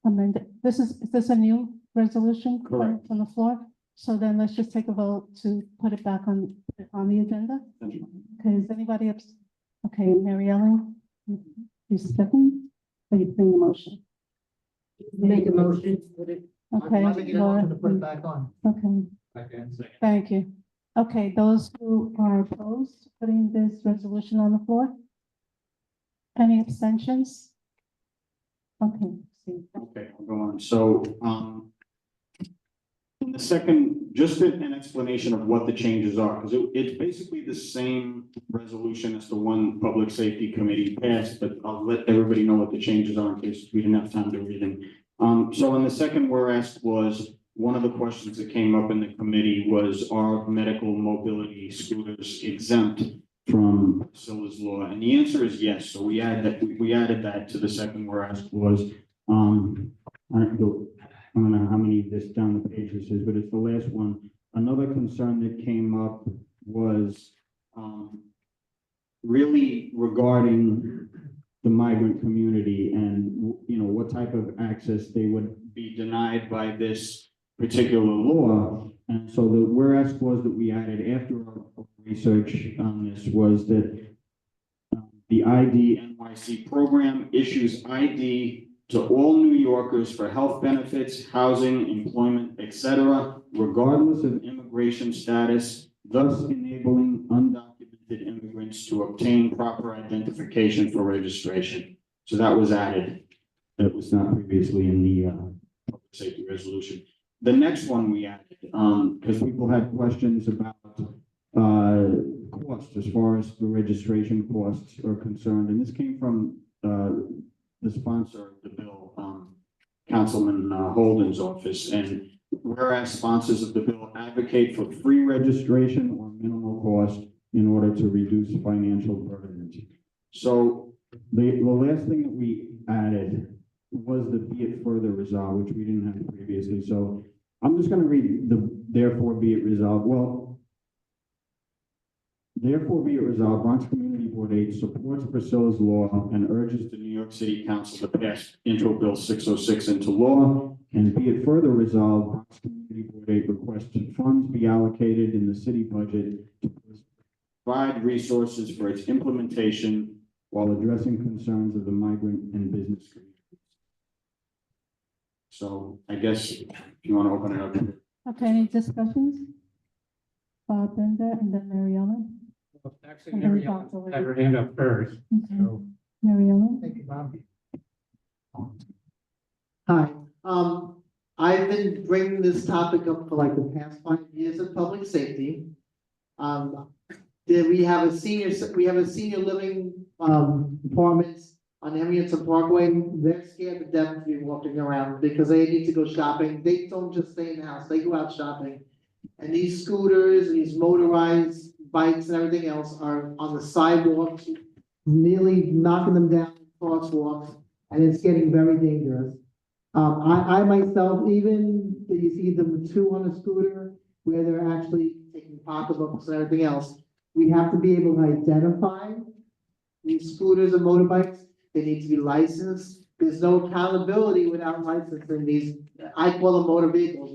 amend it. Is this a new resolution? Correct. On the floor? So then let's just take a vote to put it back on the agenda. Okay, is anybody okay, Mary Ellen, you second? Are you putting the motion? Make a motion, put it. Okay. I'm making a Laura, motion to put it back on. Okay, thank you. Okay, those who are opposed to putting this resolution on the floor? Any abstentions? Okay, see. Okay, I'll go on. So, in the second, just an explanation of what the changes are, because it's basically the same resolution as the one Public Safety Committee passed, but I'll let everybody know what the changes are in case we didn't have time to read them. So in the second whereas was, one of the questions that came up in the committee was, are medical mobility scooters exempt from Priscilla's Law? And the answer is yes. So we added that to the second whereas clause. I don't know how many of this down the page this is, but it's the last one. Another concern that came up was really regarding the migrant community and, you know, what type of access they would be denied by this particular law. And so the whereas clause that we added after our research on this was that the ID NYC program issues ID to all New Yorkers for health benefits, housing, employment, etc., regardless of immigration status, thus enabling undocumented immigrants to obtain proper identification for registration. So that was added. That was not previously in the public safety resolution. The next one we added, because people had questions about costs as far as the registration costs are concerned, and this came from the sponsor of the bill, Councilman Holden's office, and whereas sponsors of the bill advocate for free registration or minimal cost in order to reduce financial burdens. So the last thing that we added was the be it further resolved, which we didn't have previously. So I'm just going to read the therefore be it resolved. Well, Therefore be it resolved, Bronx Community Board 8 supports Priscilla's law and urges the New York City Council to pass Intro Bill 606 into law. And be it further resolved, Bronx Community Board 8 requests that funds be allocated in the city budget to provide resources for its implementation while addressing concerns of the migrant and business communities. So I guess if you want to open it up. Okay, any discussions? Bob, Brenda, and then Mary Ellen. Actually, And then Mary Ellen Dr. had her hand up first. Okay. So Mary Ellen? Thank you, Bob. Hi, I've been bringing this topic up for like the past 5 years of public safety. We have a senior living, apartments on Emerson Parkway. They're scared to death to be walking around because they need to go shopping. They don't just stay in the house, they go out shopping. And these scooters, these motorized bikes and everything else are on the sidewalks, nearly knocking them down crosswalks, and it's getting very dangerous. I myself, even you see them two on a scooter where they're actually taking pocketbooks and everything else. We have to be able to identify these scooters and motorbikes. They need to be licensed. There's no accountability without licensing these. I call them motor vehicles.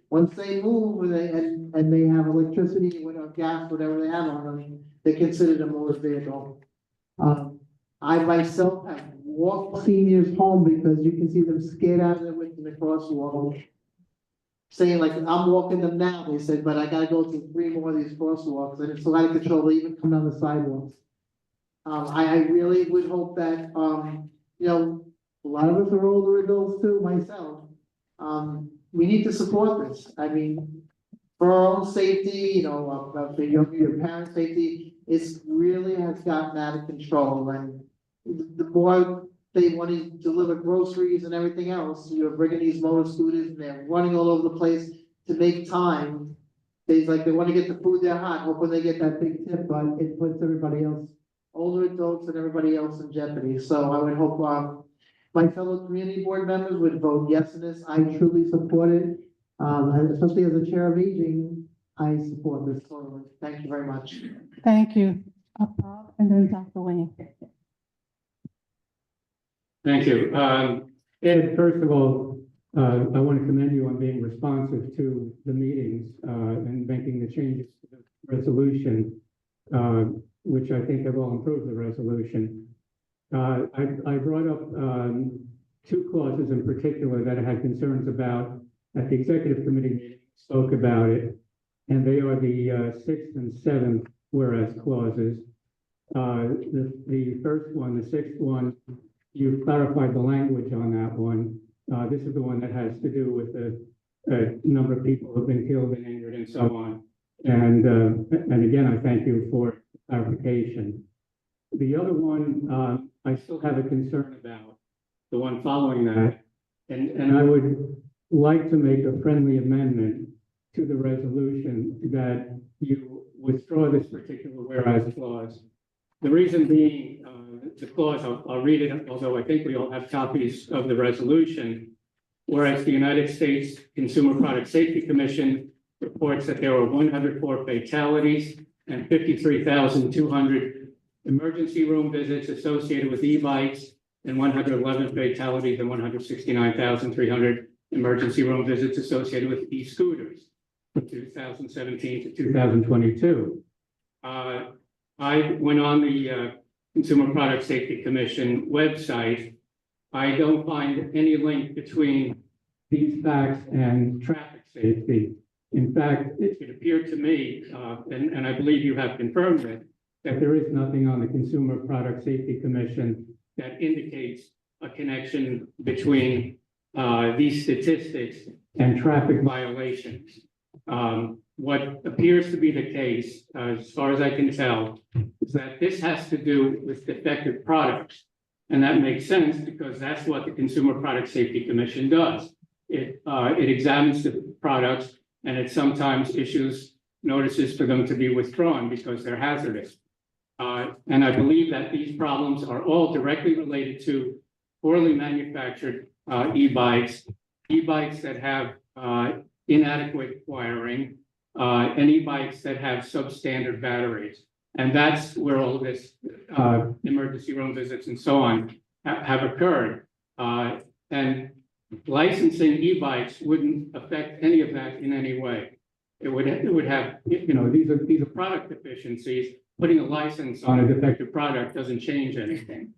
Once they move and they have electricity or gas, whatever they have on them, they're considered a motor vehicle. I myself have walked seniors home because you can see them scared out of their wits in the crosswalk. Saying like, I'm walking them now, they said, but I gotta go through 3 more of these crosswalks, and it's out of control, they even come down the sidewalks. I really would hope that, you know, a lot of us are older adults too, myself. We need to support this. I mean, for our own safety, you know, for your parents' safety, it's really has gotten out of control, and the more they want to deliver groceries and everything else, you're bringing these motor scooters and they're running all over the place to make time. They want to get the food there hot, hoping they get that big tip, but it puts everybody else, older adults and everybody else in jeopardy. So I would hope, my fellow community board members would vote yes to this. I truly support it. And especially as a chair of aging, I support this totally. Thank you very much. Thank you. Bob, and then Dr. Wayne. thank you. Ed, first of all, I want to commend you on being responsive to the meetings and making the changes to the resolution, which I think have all improved the resolution. I brought up 2 clauses in particular that I had concerns about at the executive committee meeting, spoke about it, and they are the 6th and 7th whereas clauses. The first one, the 6th one, you clarified the language on that one. This is the one that has to do with the number of people who've been killed and injured and so on. And again, I thank you for clarification. The other one, I still have a concern about, the one following that, and I would like to make a friendly amendment to the resolution that you withdraw this particular whereas clause. The reason being, the clause, I'll read it, although I think we all have copies of the resolution. Whereas the United States Consumer Product Safety Commission reports that there were 104 fatalities and 53,200 emergency room visits associated with e-bikes and 111 fatalities and 169,300 emergency room visits associated with e-scooters from 2017 to 2022. I went on the Consumer Product Safety Commission website. I don't find any link between these facts and traffic safety. In fact, it appeared to me, and I believe you have confirmed it, that there is nothing on the Consumer Product Safety Commission that indicates a connection between these statistics and traffic violations. What appears to be the case, as far as I can tell, is that this has to do with defective products. And that makes sense because that's what the Consumer Product Safety Commission does. It examines the products and it sometimes issues notices for them to be withdrawn because they're hazardous. And I believe that these problems are all directly related to poorly manufactured e-bikes, e-bikes that have inadequate wiring, and e-bikes that have substandard batteries. And that's where all this, emergency room visits and so on have occurred. And licensing e-bikes wouldn't affect any of that in any way. It would have, you know, these are product deficiencies. Putting a license on a defective product doesn't change anything.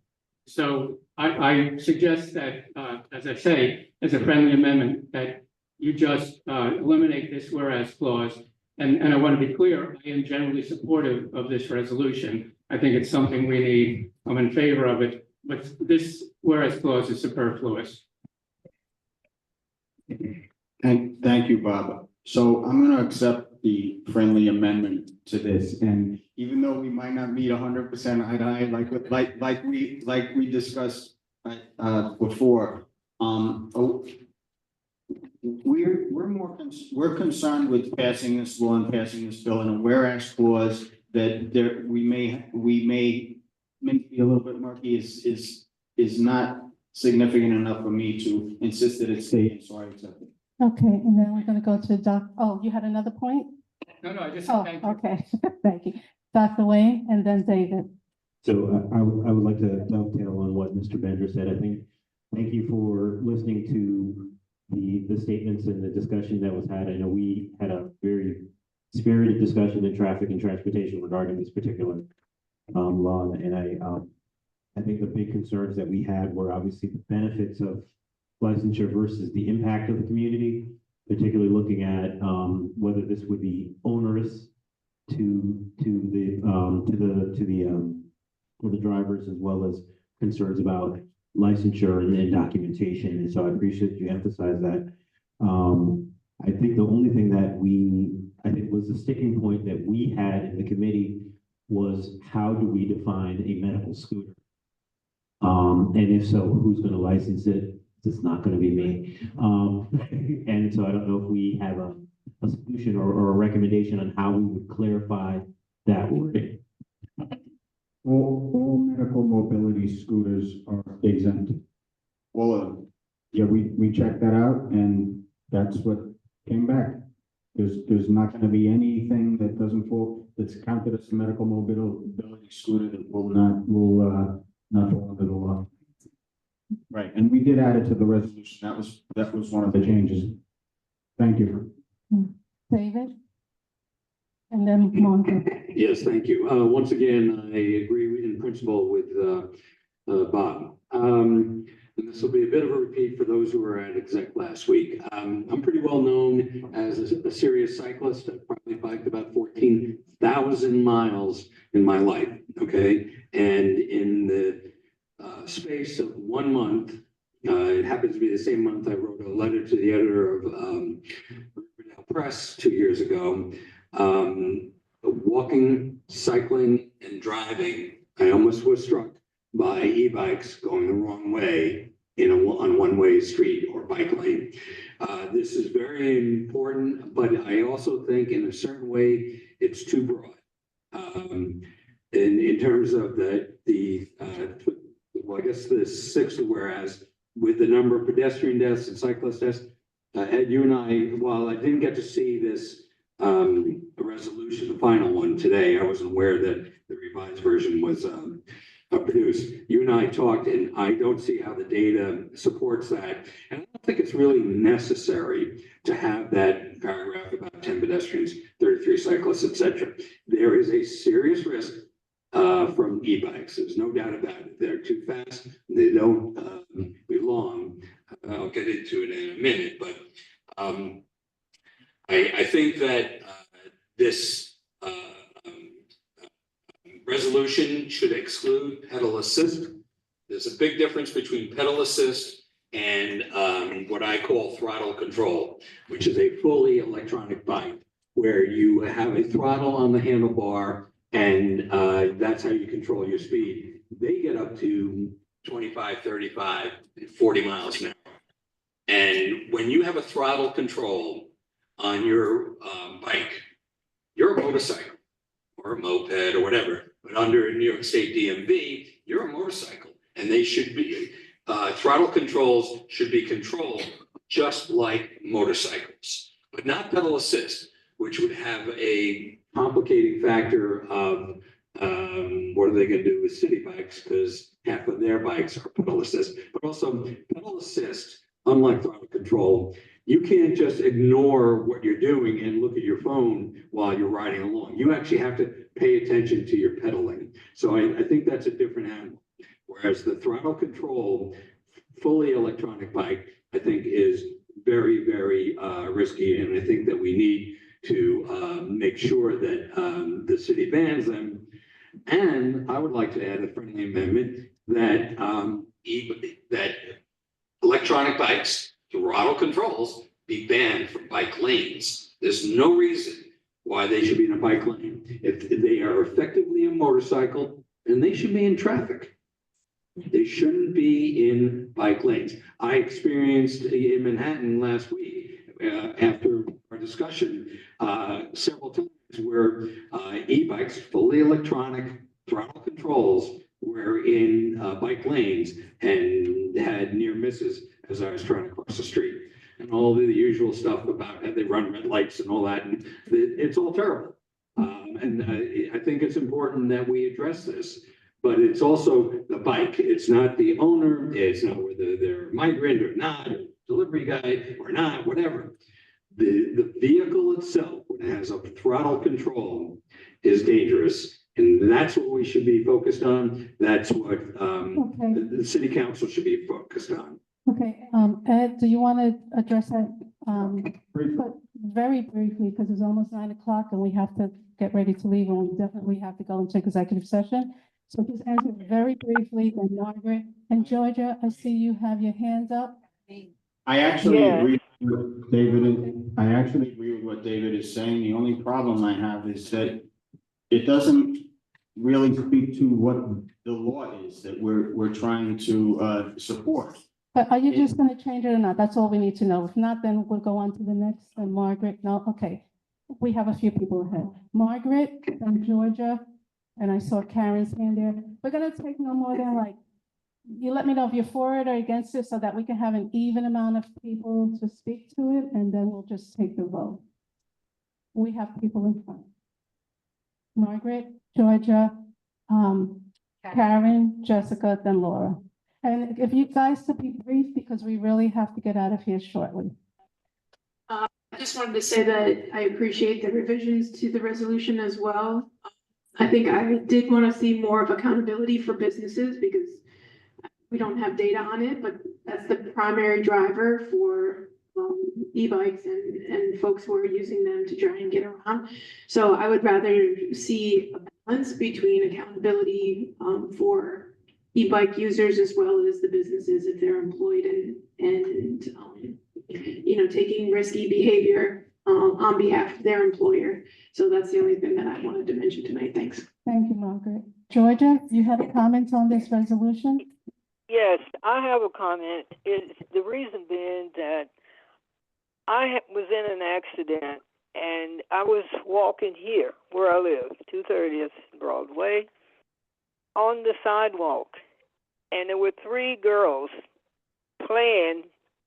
So I suggest that, as I say, as a friendly amendment, that you just eliminate this whereas clause. And I want to be clear, I am generally supportive of this resolution. I think it's something we need. I'm in favor of it, but this whereas clause is superfluous. Thank you, Bob. So I'm gonna accept the friendly amendment to this, and even though we might not meet 100% eye to eye, like we discussed before, we're concerned with passing this law and passing this bill in a whereas clause that we may be a little bit murky is not significant enough for me to insist that it stay in, so I accept it. Okay, and then we're gonna go to you had another point? No, I just Oh, thank you. okay, thank you. Dr. Wayne and then David. So I would like to dovetail on what Mr. Bender said. Thank you for listening to the statements and the discussion that was had. I know we had a very spirited discussion in traffic and transportation regarding this particular law, and I think the big concerns that we had were obviously the benefits of licensure versus the impact of the community, particularly looking at whether this would be onerous to the drivers, as well as concerns about licensure and documentation. And so I appreciate you emphasize that. I think the only thing that I think was the sticking point that we had in the committee was, how do we define a medical scooter? And if so, who's going to license it? It's not going to be me. And so I don't know if we have a solution or a recommendation on how we would clarify that wording. All medical mobility scooters are exempt. All of them. Yeah, we checked that out, and that's what came back. There's not going to be anything that doesn't fall, that's counted as a medical mobility scooter that will not fall under the law. Right, and we did add it to the resolution. That was one of the changes. Thank you. David? And then Monica. Yes, thank you. Once again, I agree in principle with Bob. And this will be a bit of a repeat for those who were at exec last week. I'm pretty well known as a serious cyclist. I've probably biked about 14,000 miles in my life, okay? And in the space of 1 month, it happens to be the same month I wrote a letter to the editor of Riverdale Press 2 years ago. Walking, cycling, and driving, I almost was struck by e-bikes going the wrong way on one-way street or bike lane. This is very important, but I also think in a certain way it's too broad. In terms of well, I guess the sixth whereas, with the number of pedestrian deaths and cyclist deaths, Ed, you and I, while I didn't get to see this resolution, the final one today, I wasn't aware that the revised version was produced. You and I talked, and I don't see how the data supports that. And I don't think it's really necessary to have that paragraph about 10 pedestrians, 33 cyclists, etc. There is a serious risk from e-bikes. There's no doubt about it. They're too fast. They don't belong. I'll get into it in a minute, but I think that this resolution should exclude pedal assist. There's a big difference between pedal assist and what I call throttle control, which is a fully electronic bike where you have a throttle on the handlebar, and that's how you control your speed. They get up to 25, 35, 40 miles an hour. And when you have a throttle control on your bike, you're a motorcycle or a moped or whatever, but under New York State DMV, you're a motorcycle, and they should be, throttle controls should be controlled just like motorcycles, but not pedal assist, which would have a complicating factor of What are they gonna do with city bikes? Because half of their bikes are pedal assist, but also pedal assist, unlike throttle control, you can't just ignore what you're doing and look at your phone while you're riding along. You actually have to pay attention to your pedaling. So I think that's a different animal. Whereas the throttle control, fully electronic bike, I think is very, very risky. And I think that we need to make sure that the city bans them. And I would like to add a friendly amendment that that electronic bikes, throttle controls, be banned from bike lanes. There's no reason why they should be in a bike lane. If they are effectively a motorcycle, then they should be in traffic. They shouldn't be in bike lanes. I experienced in Manhattan last week, after our discussion, several times where e-bikes, fully electronic throttle controls, were in bike lanes and had near misses as I was trying to cross the street. And all the usual stuff about how they run red lights and all that. And it's all terrible. And I think it's important that we address this. But it's also the bike. It's not the owner. It's not whether they're a migrant or not, or delivery guy or not, whatever. The vehicle itself, when it has a throttle control, is dangerous. And that's what we should be focused on. That's what the city council should be focused on. Okay, Ed, do you want to address that? But very briefly, because it's almost 9 o'clock and we have to get ready to leave, and we definitely have to go into executive session. So just answer very briefly, then Margaret and Georgia, I see you have your hands up. I actually Yes. agree with David. I actually agree with what David is saying. The only problem I have is that it doesn't really speak to what the law is that we're trying to support. But are you just going to change it or not? That's all we need to know. If not, then we'll go on to the next. And Margaret, no, okay. We have a few people ahead. Margaret, then Georgia, and I saw Karen's hand there. We're going to take no more than you let me know if you're for it or against it so that we can have an even amount of people to speak to it, and then we'll just take the vote. We have people in front. Margaret, Georgia, Karen, Jessica, then Laura. And if you guys could be brief, because we really have to get out of here shortly. I just wanted to say that I appreciate the revisions to the resolution as well. I think I did want to see more of accountability for businesses because we don't have data on it, but that's the primary driver for e-bikes and folks who are using them to try and get around. So I would rather see a balance between accountability for e-bike users as well as the businesses if they're employed and taking risky behavior on behalf of their employer. So that's the only thing that I wanted to mention tonight. Thanks. Thank you, Margaret. Georgia, you have a comment on this resolution? Yes, I have a comment. It's the reason being that I was in an accident and I was walking here where I live, 230th Broadway, on the sidewalk. And there were 3 girls playing.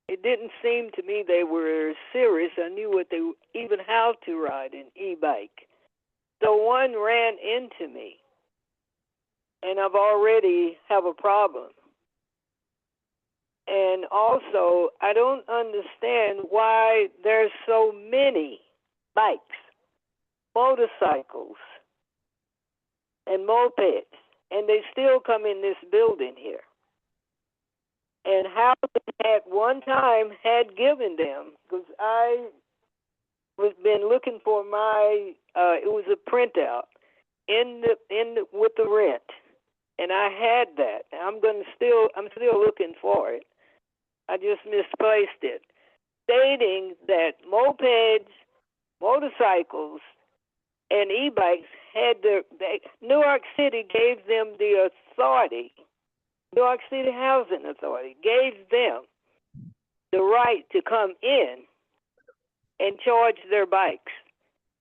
It didn't seem to me they were serious. I knew even how to ride an e-bike. So one ran into me, and I've already have a problem. And also, I don't understand why there's so many bikes, motorcycles, and mopeds, and they still come in this building here. And how at one time had given them, because I was been looking for my, it was a printout with the rent, and I had that. I'm still looking for it. I just misplaced it, stating that mopeds, motorcycles, and e-bikes New York City gave them the authority. New York City Housing Authority gave them the right to come in and charge their bikes.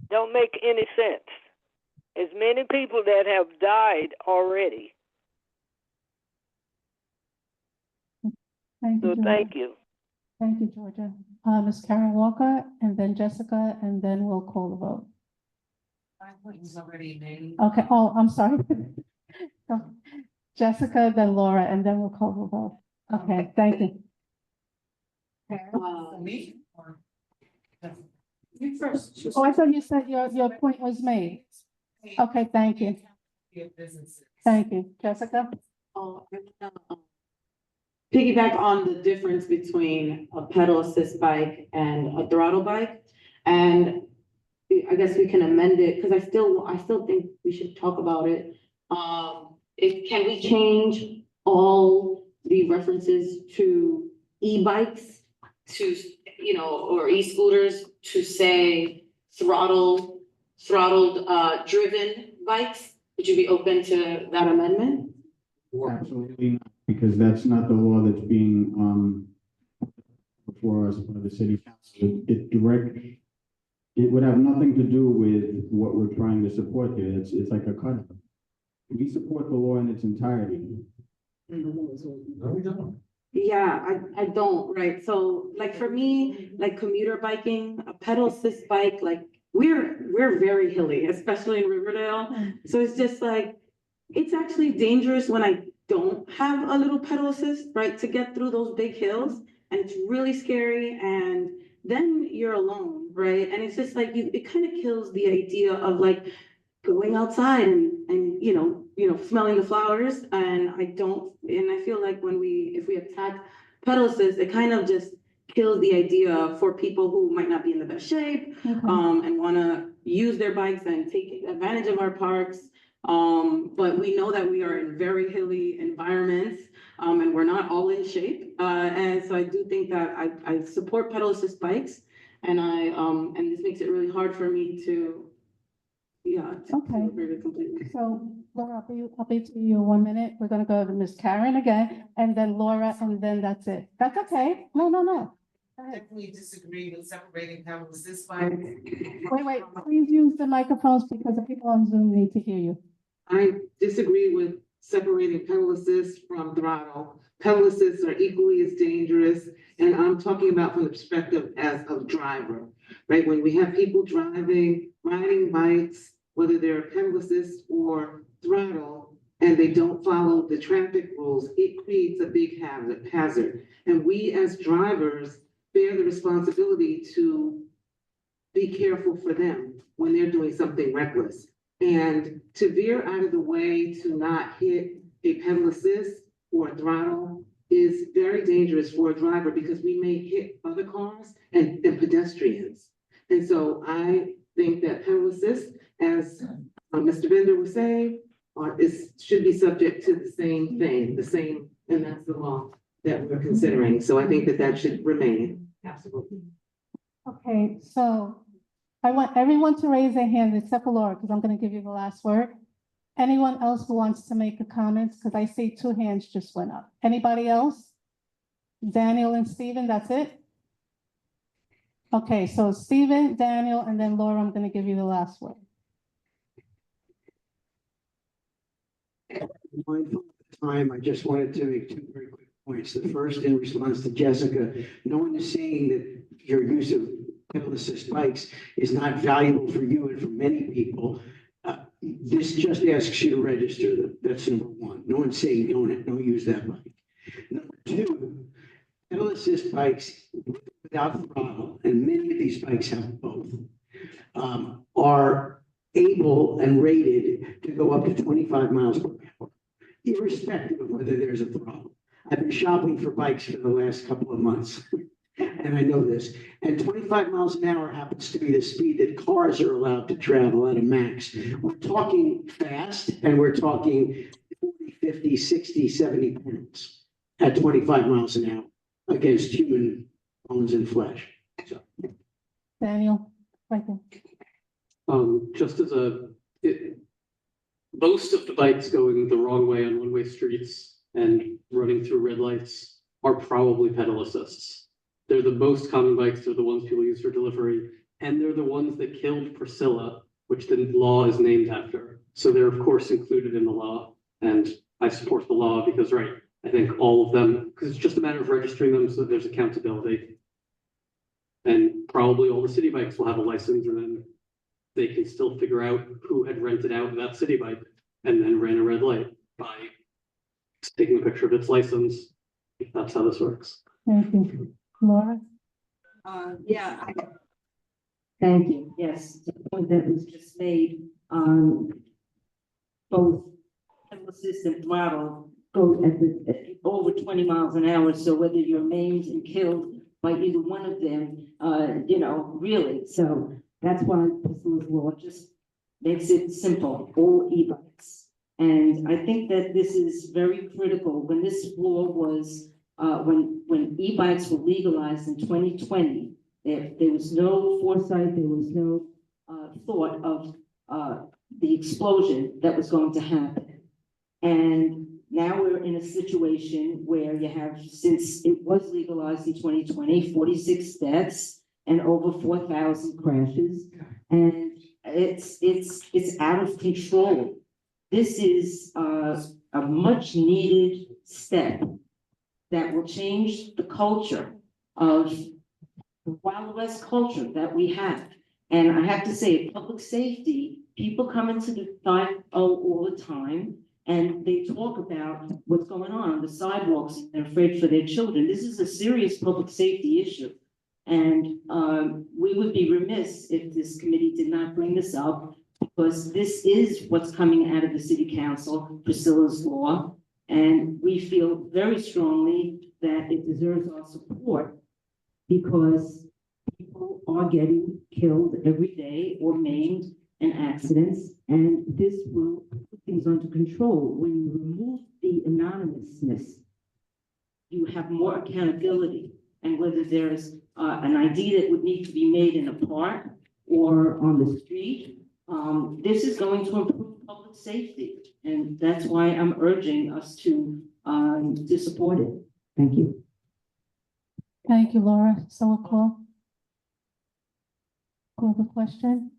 Don't make any sense. There's many people that have died already. Thank you, So Georgia. thank you. Thank you, Georgia. Ms. Karen Walker, and then Jessica, and then we'll call the vote. My point was already made. Okay, oh, I'm sorry. So, Jessica, then Laura, and then we'll call the vote. Okay, thank you. Me? Or? You first. Oh, I thought you said your point was made. Okay, thank you. Businesses. Thank you. Jessica? Piggyback on the difference between a pedal assist bike and a throttle bike. And I guess we can amend it, because I still think we should talk about it. Can we change all the references to e-bikes to, or e-scooters to say throttled driven bikes? Would you be open to that amendment? Absolutely not, because that's not the law that's being, before us by the city council. It would have nothing to do with what we're trying to support here. It's like a cut. We support the law in its entirety. No, we don't. Yeah, I don't, right? So like for me, like commuter biking, a pedal assist bike, like we're very hilly, especially in Riverdale. So it's just like, it's actually dangerous when I don't have a little pedal assist, right? To get through those big hills, and it's really scary, and then you're alone, right? And it's just like, it kind of kills the idea of like going outside and smelling the flowers. And I feel like if we attack pedal assist, it kind of just kills the idea for people who might not be in the best shape, and want to use their bikes and take advantage of our parks. But we know that we are in very hilly environments, and we're not all in shape. And so I do think that I support pedal assist bikes, and and this makes it really hard for me to agree with completely. So Laura, I'll be to you 1 minute. We're gonna go to Miss Karen again, and then Laura, and then that's it. That's okay. No. Go ahead. Definitely disagree with separating pedal assist bikes. Wait, please use the microphones because the people on Zoom need to hear you. I disagree with separating pedal assist from throttle. Pedal assists are equally as dangerous, and I'm talking about from the perspective as a driver, right? When we have people riding bikes, whether they're pedal assist or throttle, and they don't follow the traffic rules, it creates a big hazard. And we as drivers bear the responsibility to be careful for them when they're doing something reckless. And to veer out of the way to not hit a pedal assist or a throttle is very dangerous for a driver, because we may hit other cars and pedestrians. And so I think that pedal assist, as Mr. Bender was saying, should be subject to the same thing, and that's the law that we're considering. So I think that should remain. Absolutely. Okay, so I want everyone to raise their hand except for Laura, because I'm gonna give you the last word. Anyone else who wants to make a comment, because I see 2 hands just went up. Anybody else? Daniel and Stephen, that's it? Okay, so Stephen, Daniel, and then Laura, I'm gonna give you the last word. Mindful of the time, I just wanted to make 2 very quick points. The first, in response to Jessica, no one is saying that your use of pedal assist bikes is not valuable for you and for many people. This just asks you to register them. That's number 1. No one's saying don't use that bike. Number 2, pedal assist bikes without throttle, and many of these bikes have both, are able and rated to go up to 25 miles per hour, irrespective of whether there's a throttle. I've been shopping for bikes for the last couple of months, and I know this. And 25 miles an hour happens to be the speed that cars are allowed to travel at a max. We're talking fast, and we're talking 40, 50, 60, 70 pounds at 25 miles an hour against human bones and flesh. So. Daniel, right there. Just as most of the bikes going the wrong way on one-way streets and running through red lights are probably pedal assists. They're the most common bikes. They're the ones people use for delivery. And they're the ones that killed Priscilla, which the law is named after. So they're of course included in the law. And I support the law because, right, I think all of them, because it's just a matter of registering them so that there's accountability. And probably all the city bikes will have a license, and then they can still figure out who had rented out that city bike and then ran a red light by taking a picture of its license. If that's how this works. Thank you. Laura? Yeah. Thank you. Yes, the point that was just made, both Emphasis and Throttle go at over 20 miles an hour. So whether you're maimed and killed by either one of them, really. So that's why Priscilla's law just makes it simple, all e-bikes. And I think that this is very critical. When this law was, when e-bikes were legalized in 2020, there was no foresight, there was no thought of the explosion that was going to happen. And now we're in a situation where you have, since it was legalized in 2020, 46 deaths and over 4,000 crashes. And it's out of control. This is a much needed step that will change the culture of the Wild West culture that we have. And I have to say, public safety, people come into the 5-0 all the time, and they talk about what's going on the sidewalks. They're afraid for their children. This is a serious public safety issue. And we would be remiss if this committee did not bring this up, because this is what's coming out of the city council, Priscilla's law. And we feel very strongly that it deserves our support, because people are getting killed every day or maimed in accidents, and this will put things under control. When you remove the anonymousness, you have more accountability. And whether there's an ID that would need to be made in a park or on the street, this is going to improve public safety. And that's why I'm urging us to support it. Thank you. Thank you, Laura. So we'll call the question.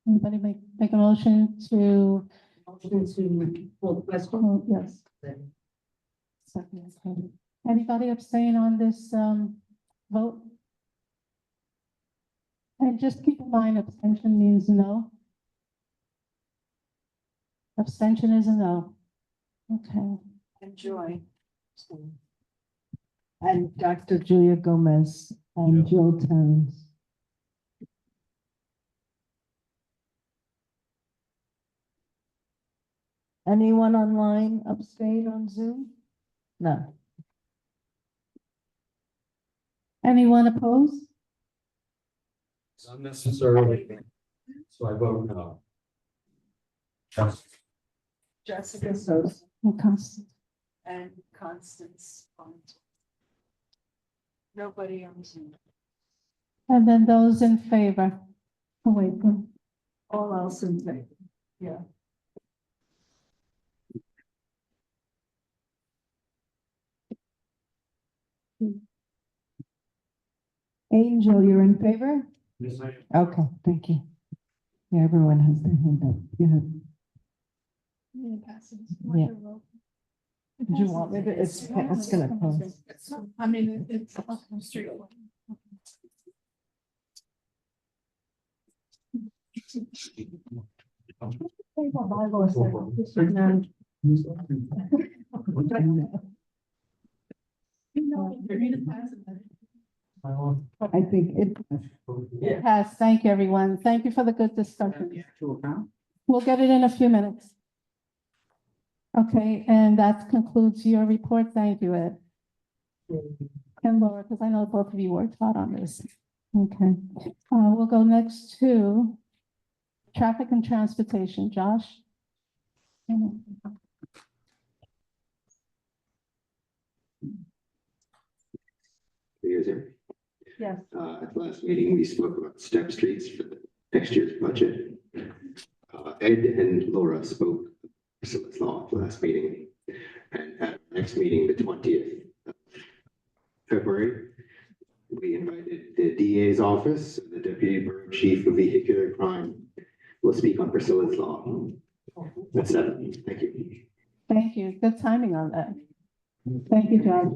Anybody make a motion to? Motion to call the question? Oh, yes. Second, okay. Anybody abstain on this vote? And just keep in mind, abstention means no. Abstention is a no. Okay. Enjoy. And Dr. Julia Gomez and Jill Towns. Anyone online abstain on Zoom? No. Anyone opposed? It's unnecessarily, so I vote no. Jessica Sosa And Constance. and Constance Font. Nobody on Zoom. And then those in favor. Oh, wait. All else in favor. Yeah. Angel, you're in favor? Yes, I am. Okay, thank you. Yeah, everyone has their hand up. Yeah. Yeah. Do you want me to, it's gonna close. I mean, it's straight away. I think it. Yes, thank you, everyone. Thank you for the good discussion. We'll get it in a few minutes. Okay, and that concludes your report. Thank you, Ed. And Laura, because I know both of you worked hard on this. Okay, we'll go next to traffic and transportation. Josh? Is there? Yes. At the last meeting, we spoke about step streets for the next year's budget. Ed and Laura spoke Priscilla's law at the last meeting. And at the next meeting, the 20th of February, we invited the DA's office, the Deputy Borough Chief of Vehicular Crime, will speak on Priscilla's law. That's it. Thank you. Thank you. Good timing on that. Thank you, Josh.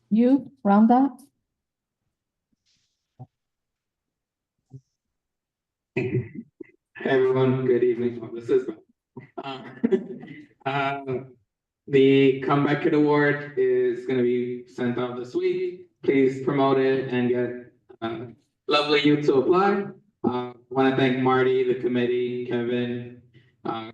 You, Rhonda? Hey everyone, good evening. Oh, this is the Comeback Kid Award is gonna be sent out this week. Please promote it and get lovely youth to apply. Want to thank Marty, the committee, Kevin,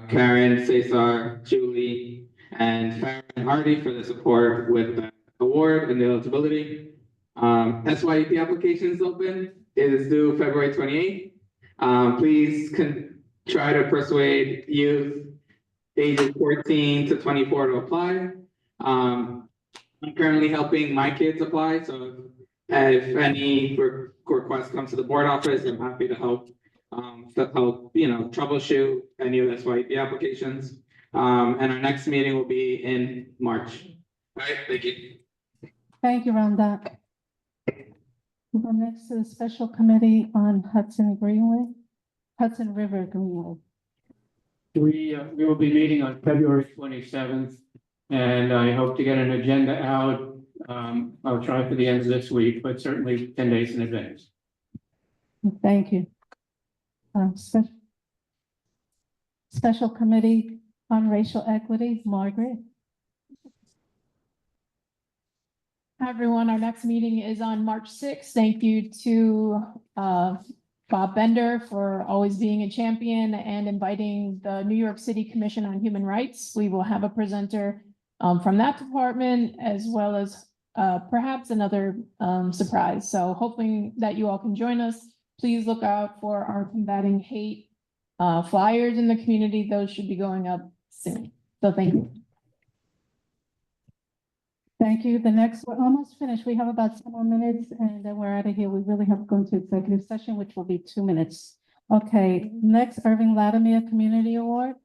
Karen, Cesar, Julie, and Farron Hardy for the support with the award and the eligibility. SYEP applications open. It is due February 28th. Please try to persuade youth ages 14 to 24 to apply. I'm currently helping my kids apply, so if any requests come to the board office, I'm happy to help. Troubleshoot any of the SYEP applications. And our next meeting will be in March. All right, thank you. Thank you, Rhonda. We'll go next to the special committee on Hudson River Greenway. We will be meeting on February 27th, and I hope to get an agenda out. I'll try for the end of this week, but certainly 10 days in advance. Thank you. Special committee on racial equity, Margaret. Hi, everyone. Our next meeting is on March 6th. Thank you to Bob Bender for always being a champion and inviting the New York City Commission on Human Rights. We will have a presenter from that department, as well as perhaps another surprise. So hoping that you all can join us. Please look out for our Combating Hate flyers in the community. Those should be going up soon. So thank you. Thank you. The next, we're almost finished. We have about 10 more minutes and then we're out of here. We really have to go into executive session, which will be 2 minutes. Okay, next, Irving Latimer Community Award.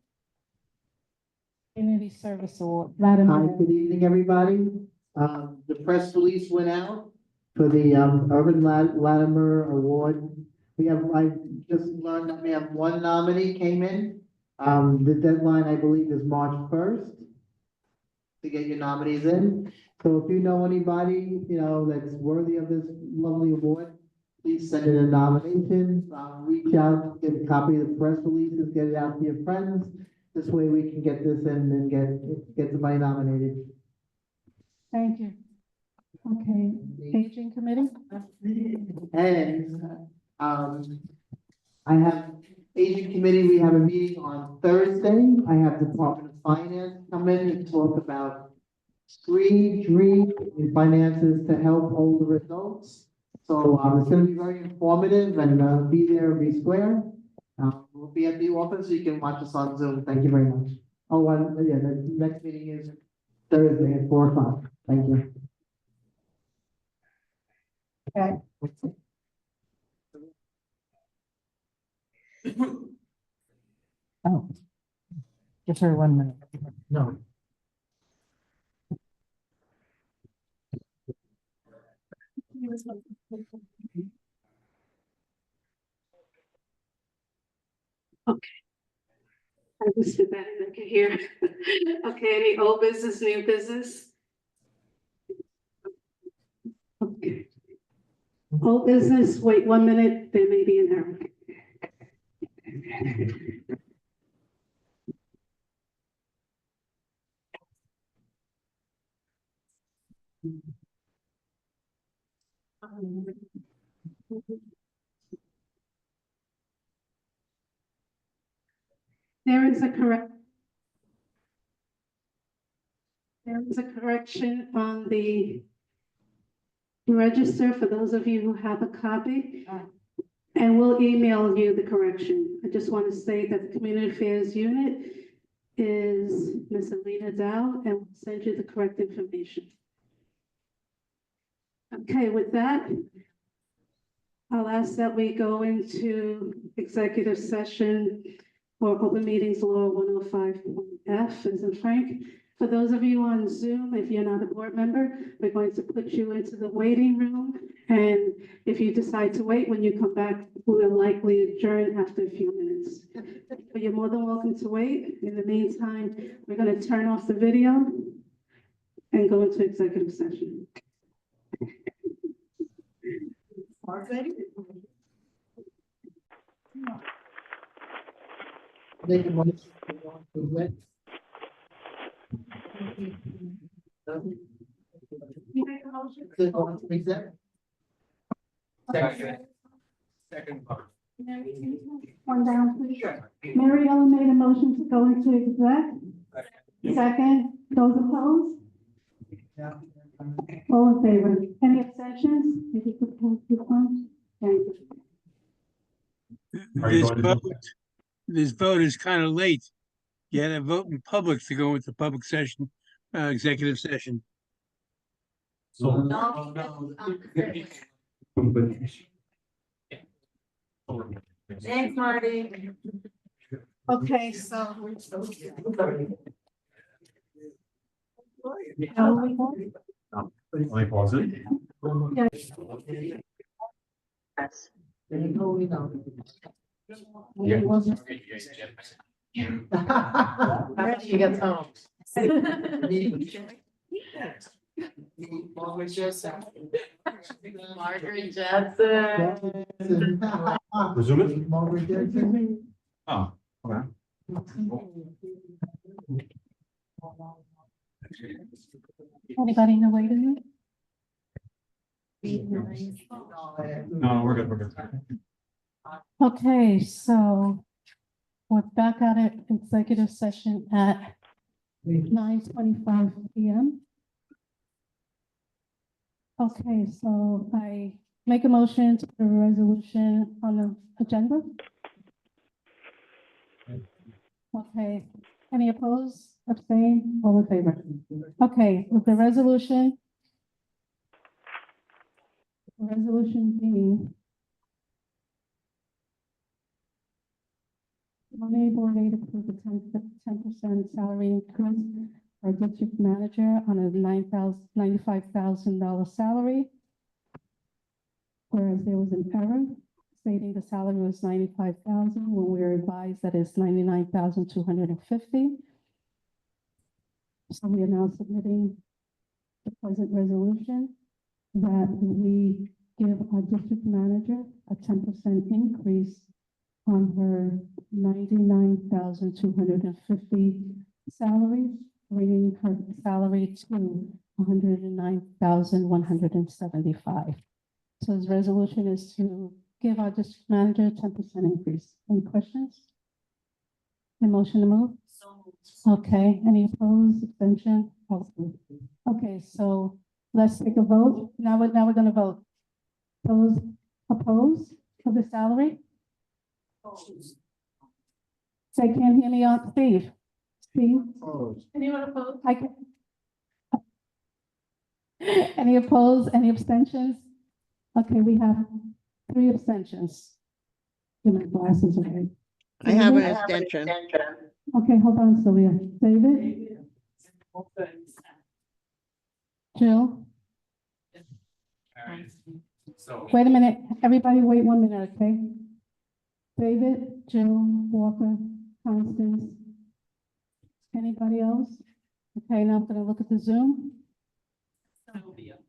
Community Service Award. Hi, Latimer. good evening, everybody. The press release went out for the Irving Latimer Award. I just learned that we have one nominee came in. The deadline, I believe, is March 1st to get your nominees in. So if you know anybody, that's worthy of this lovely award, please send in a nomination, reach out, get a copy of the press releases, get it out to your friends. This way we can get this in and get somebody nominated. Thank you. Okay, Aging Committee. And I have Aging Committee, we have a meeting on Thursday. I have Department of Finance come in and talk about free dream and finances to help older adults. So it's going to be very informative and be there, be square. We'll be at the office, so you can watch us on Zoom. Thank you very much. Oh, yeah, the next meeting is Thursday at 4 o'clock. Thank you. Okay. Oh. Give her 1 minute. No. Okay. I just did that and I can hear. Okay, any old business, new business? Okay. Old business, wait 1 minute, there may be an error. There is a correction on the register for those of you who have a copy. And we'll email you the correction. I just want to say that the Community Affairs Unit is Ms. Alina Dow, and we'll send you the correct information. Okay, with that, I'll ask that we go into executive session for Open Meetings Law 105.F, as in Frank. For those of you on Zoom, if you're not a board member, we're going to put you into the waiting room. And if you decide to wait, when you come back, we will likely adjourn after a few minutes. But you're more than welcome to wait. In the meantime, we're going to turn off the video and go into executive session. Already? No. Make a motion to go into exec. To go into exec. Second. One down, please. Mary Ellen made a motion to go into exec. Second, those opposed? All in favor? Any abstentions? If you could post this one. Thank you. This vote is kind of late. You had to vote in public to go into public session, executive session. Thanks, Marty. Okay, so. Let me pause it. After she gets home. Margaret Jackson. Margaret Jackson. Resume it? Margaret Jackson. Oh, okay. Anybody in the waiting room? No, we're good. Okay, so we're back at it, executive session at 9:25 PM. Okay, so I make a motion to the resolution on the agenda. Okay, any opposed, abstain, all in favor? Okay, with the resolution being Monterey Board Aid approved a 10% salary increase for district manager on a $95,000 salary. Whereas there was an error stating the salary was 95,000 when we were advised that it's 99,250. So we are now submitting the present resolution that we give our district manager a 10% increase on her 99,250 salary, bringing her salary to 109,175. So this resolution is to give our district manager a 10% increase. Any questions? A motion to move? Okay, any opposed, abstention? Okay, so let's take a vote. Now we're gonna vote. Those opposed for the salary? Say, can't hear me on Steve. Steve? Anyone opposed? I can. Any opposed, any abstentions? Okay, we have 3 abstentions. Get my glasses away. I have an extension. Okay, hold on, Sylvia. David? Jill? Wait a minute, everybody wait 1 minute, okay? David, Jill, Walker, Constance. Anybody else? Okay, now I'm gonna look at the Zoom.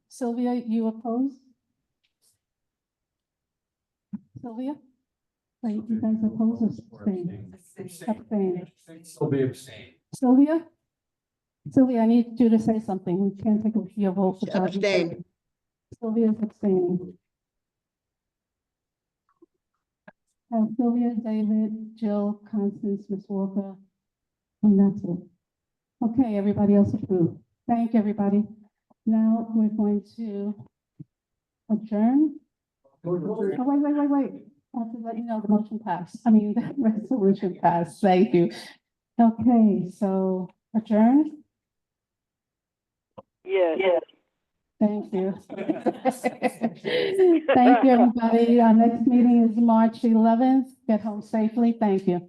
Sylvia, you oppose? Sylvia? Wait, you guys oppose or abstain? Abstain. Sylvia? Sylvia, I need you to say something. We can't take your vote. without you saying- Abstain. Sylvia's abstaining. Sylvia, David, Jill, Constance, Ms. Walker, and that's it. Okay, everybody else approved. Thank you, everybody. Now we're going to adjourn. Oh, wait. I have to let you know the motion passed. I mean, the resolution passed. Thank you. Okay, so adjourn. Yes. Thank you. Thank you, everybody. Our next meeting is March 11th. Get home safely. Thank you.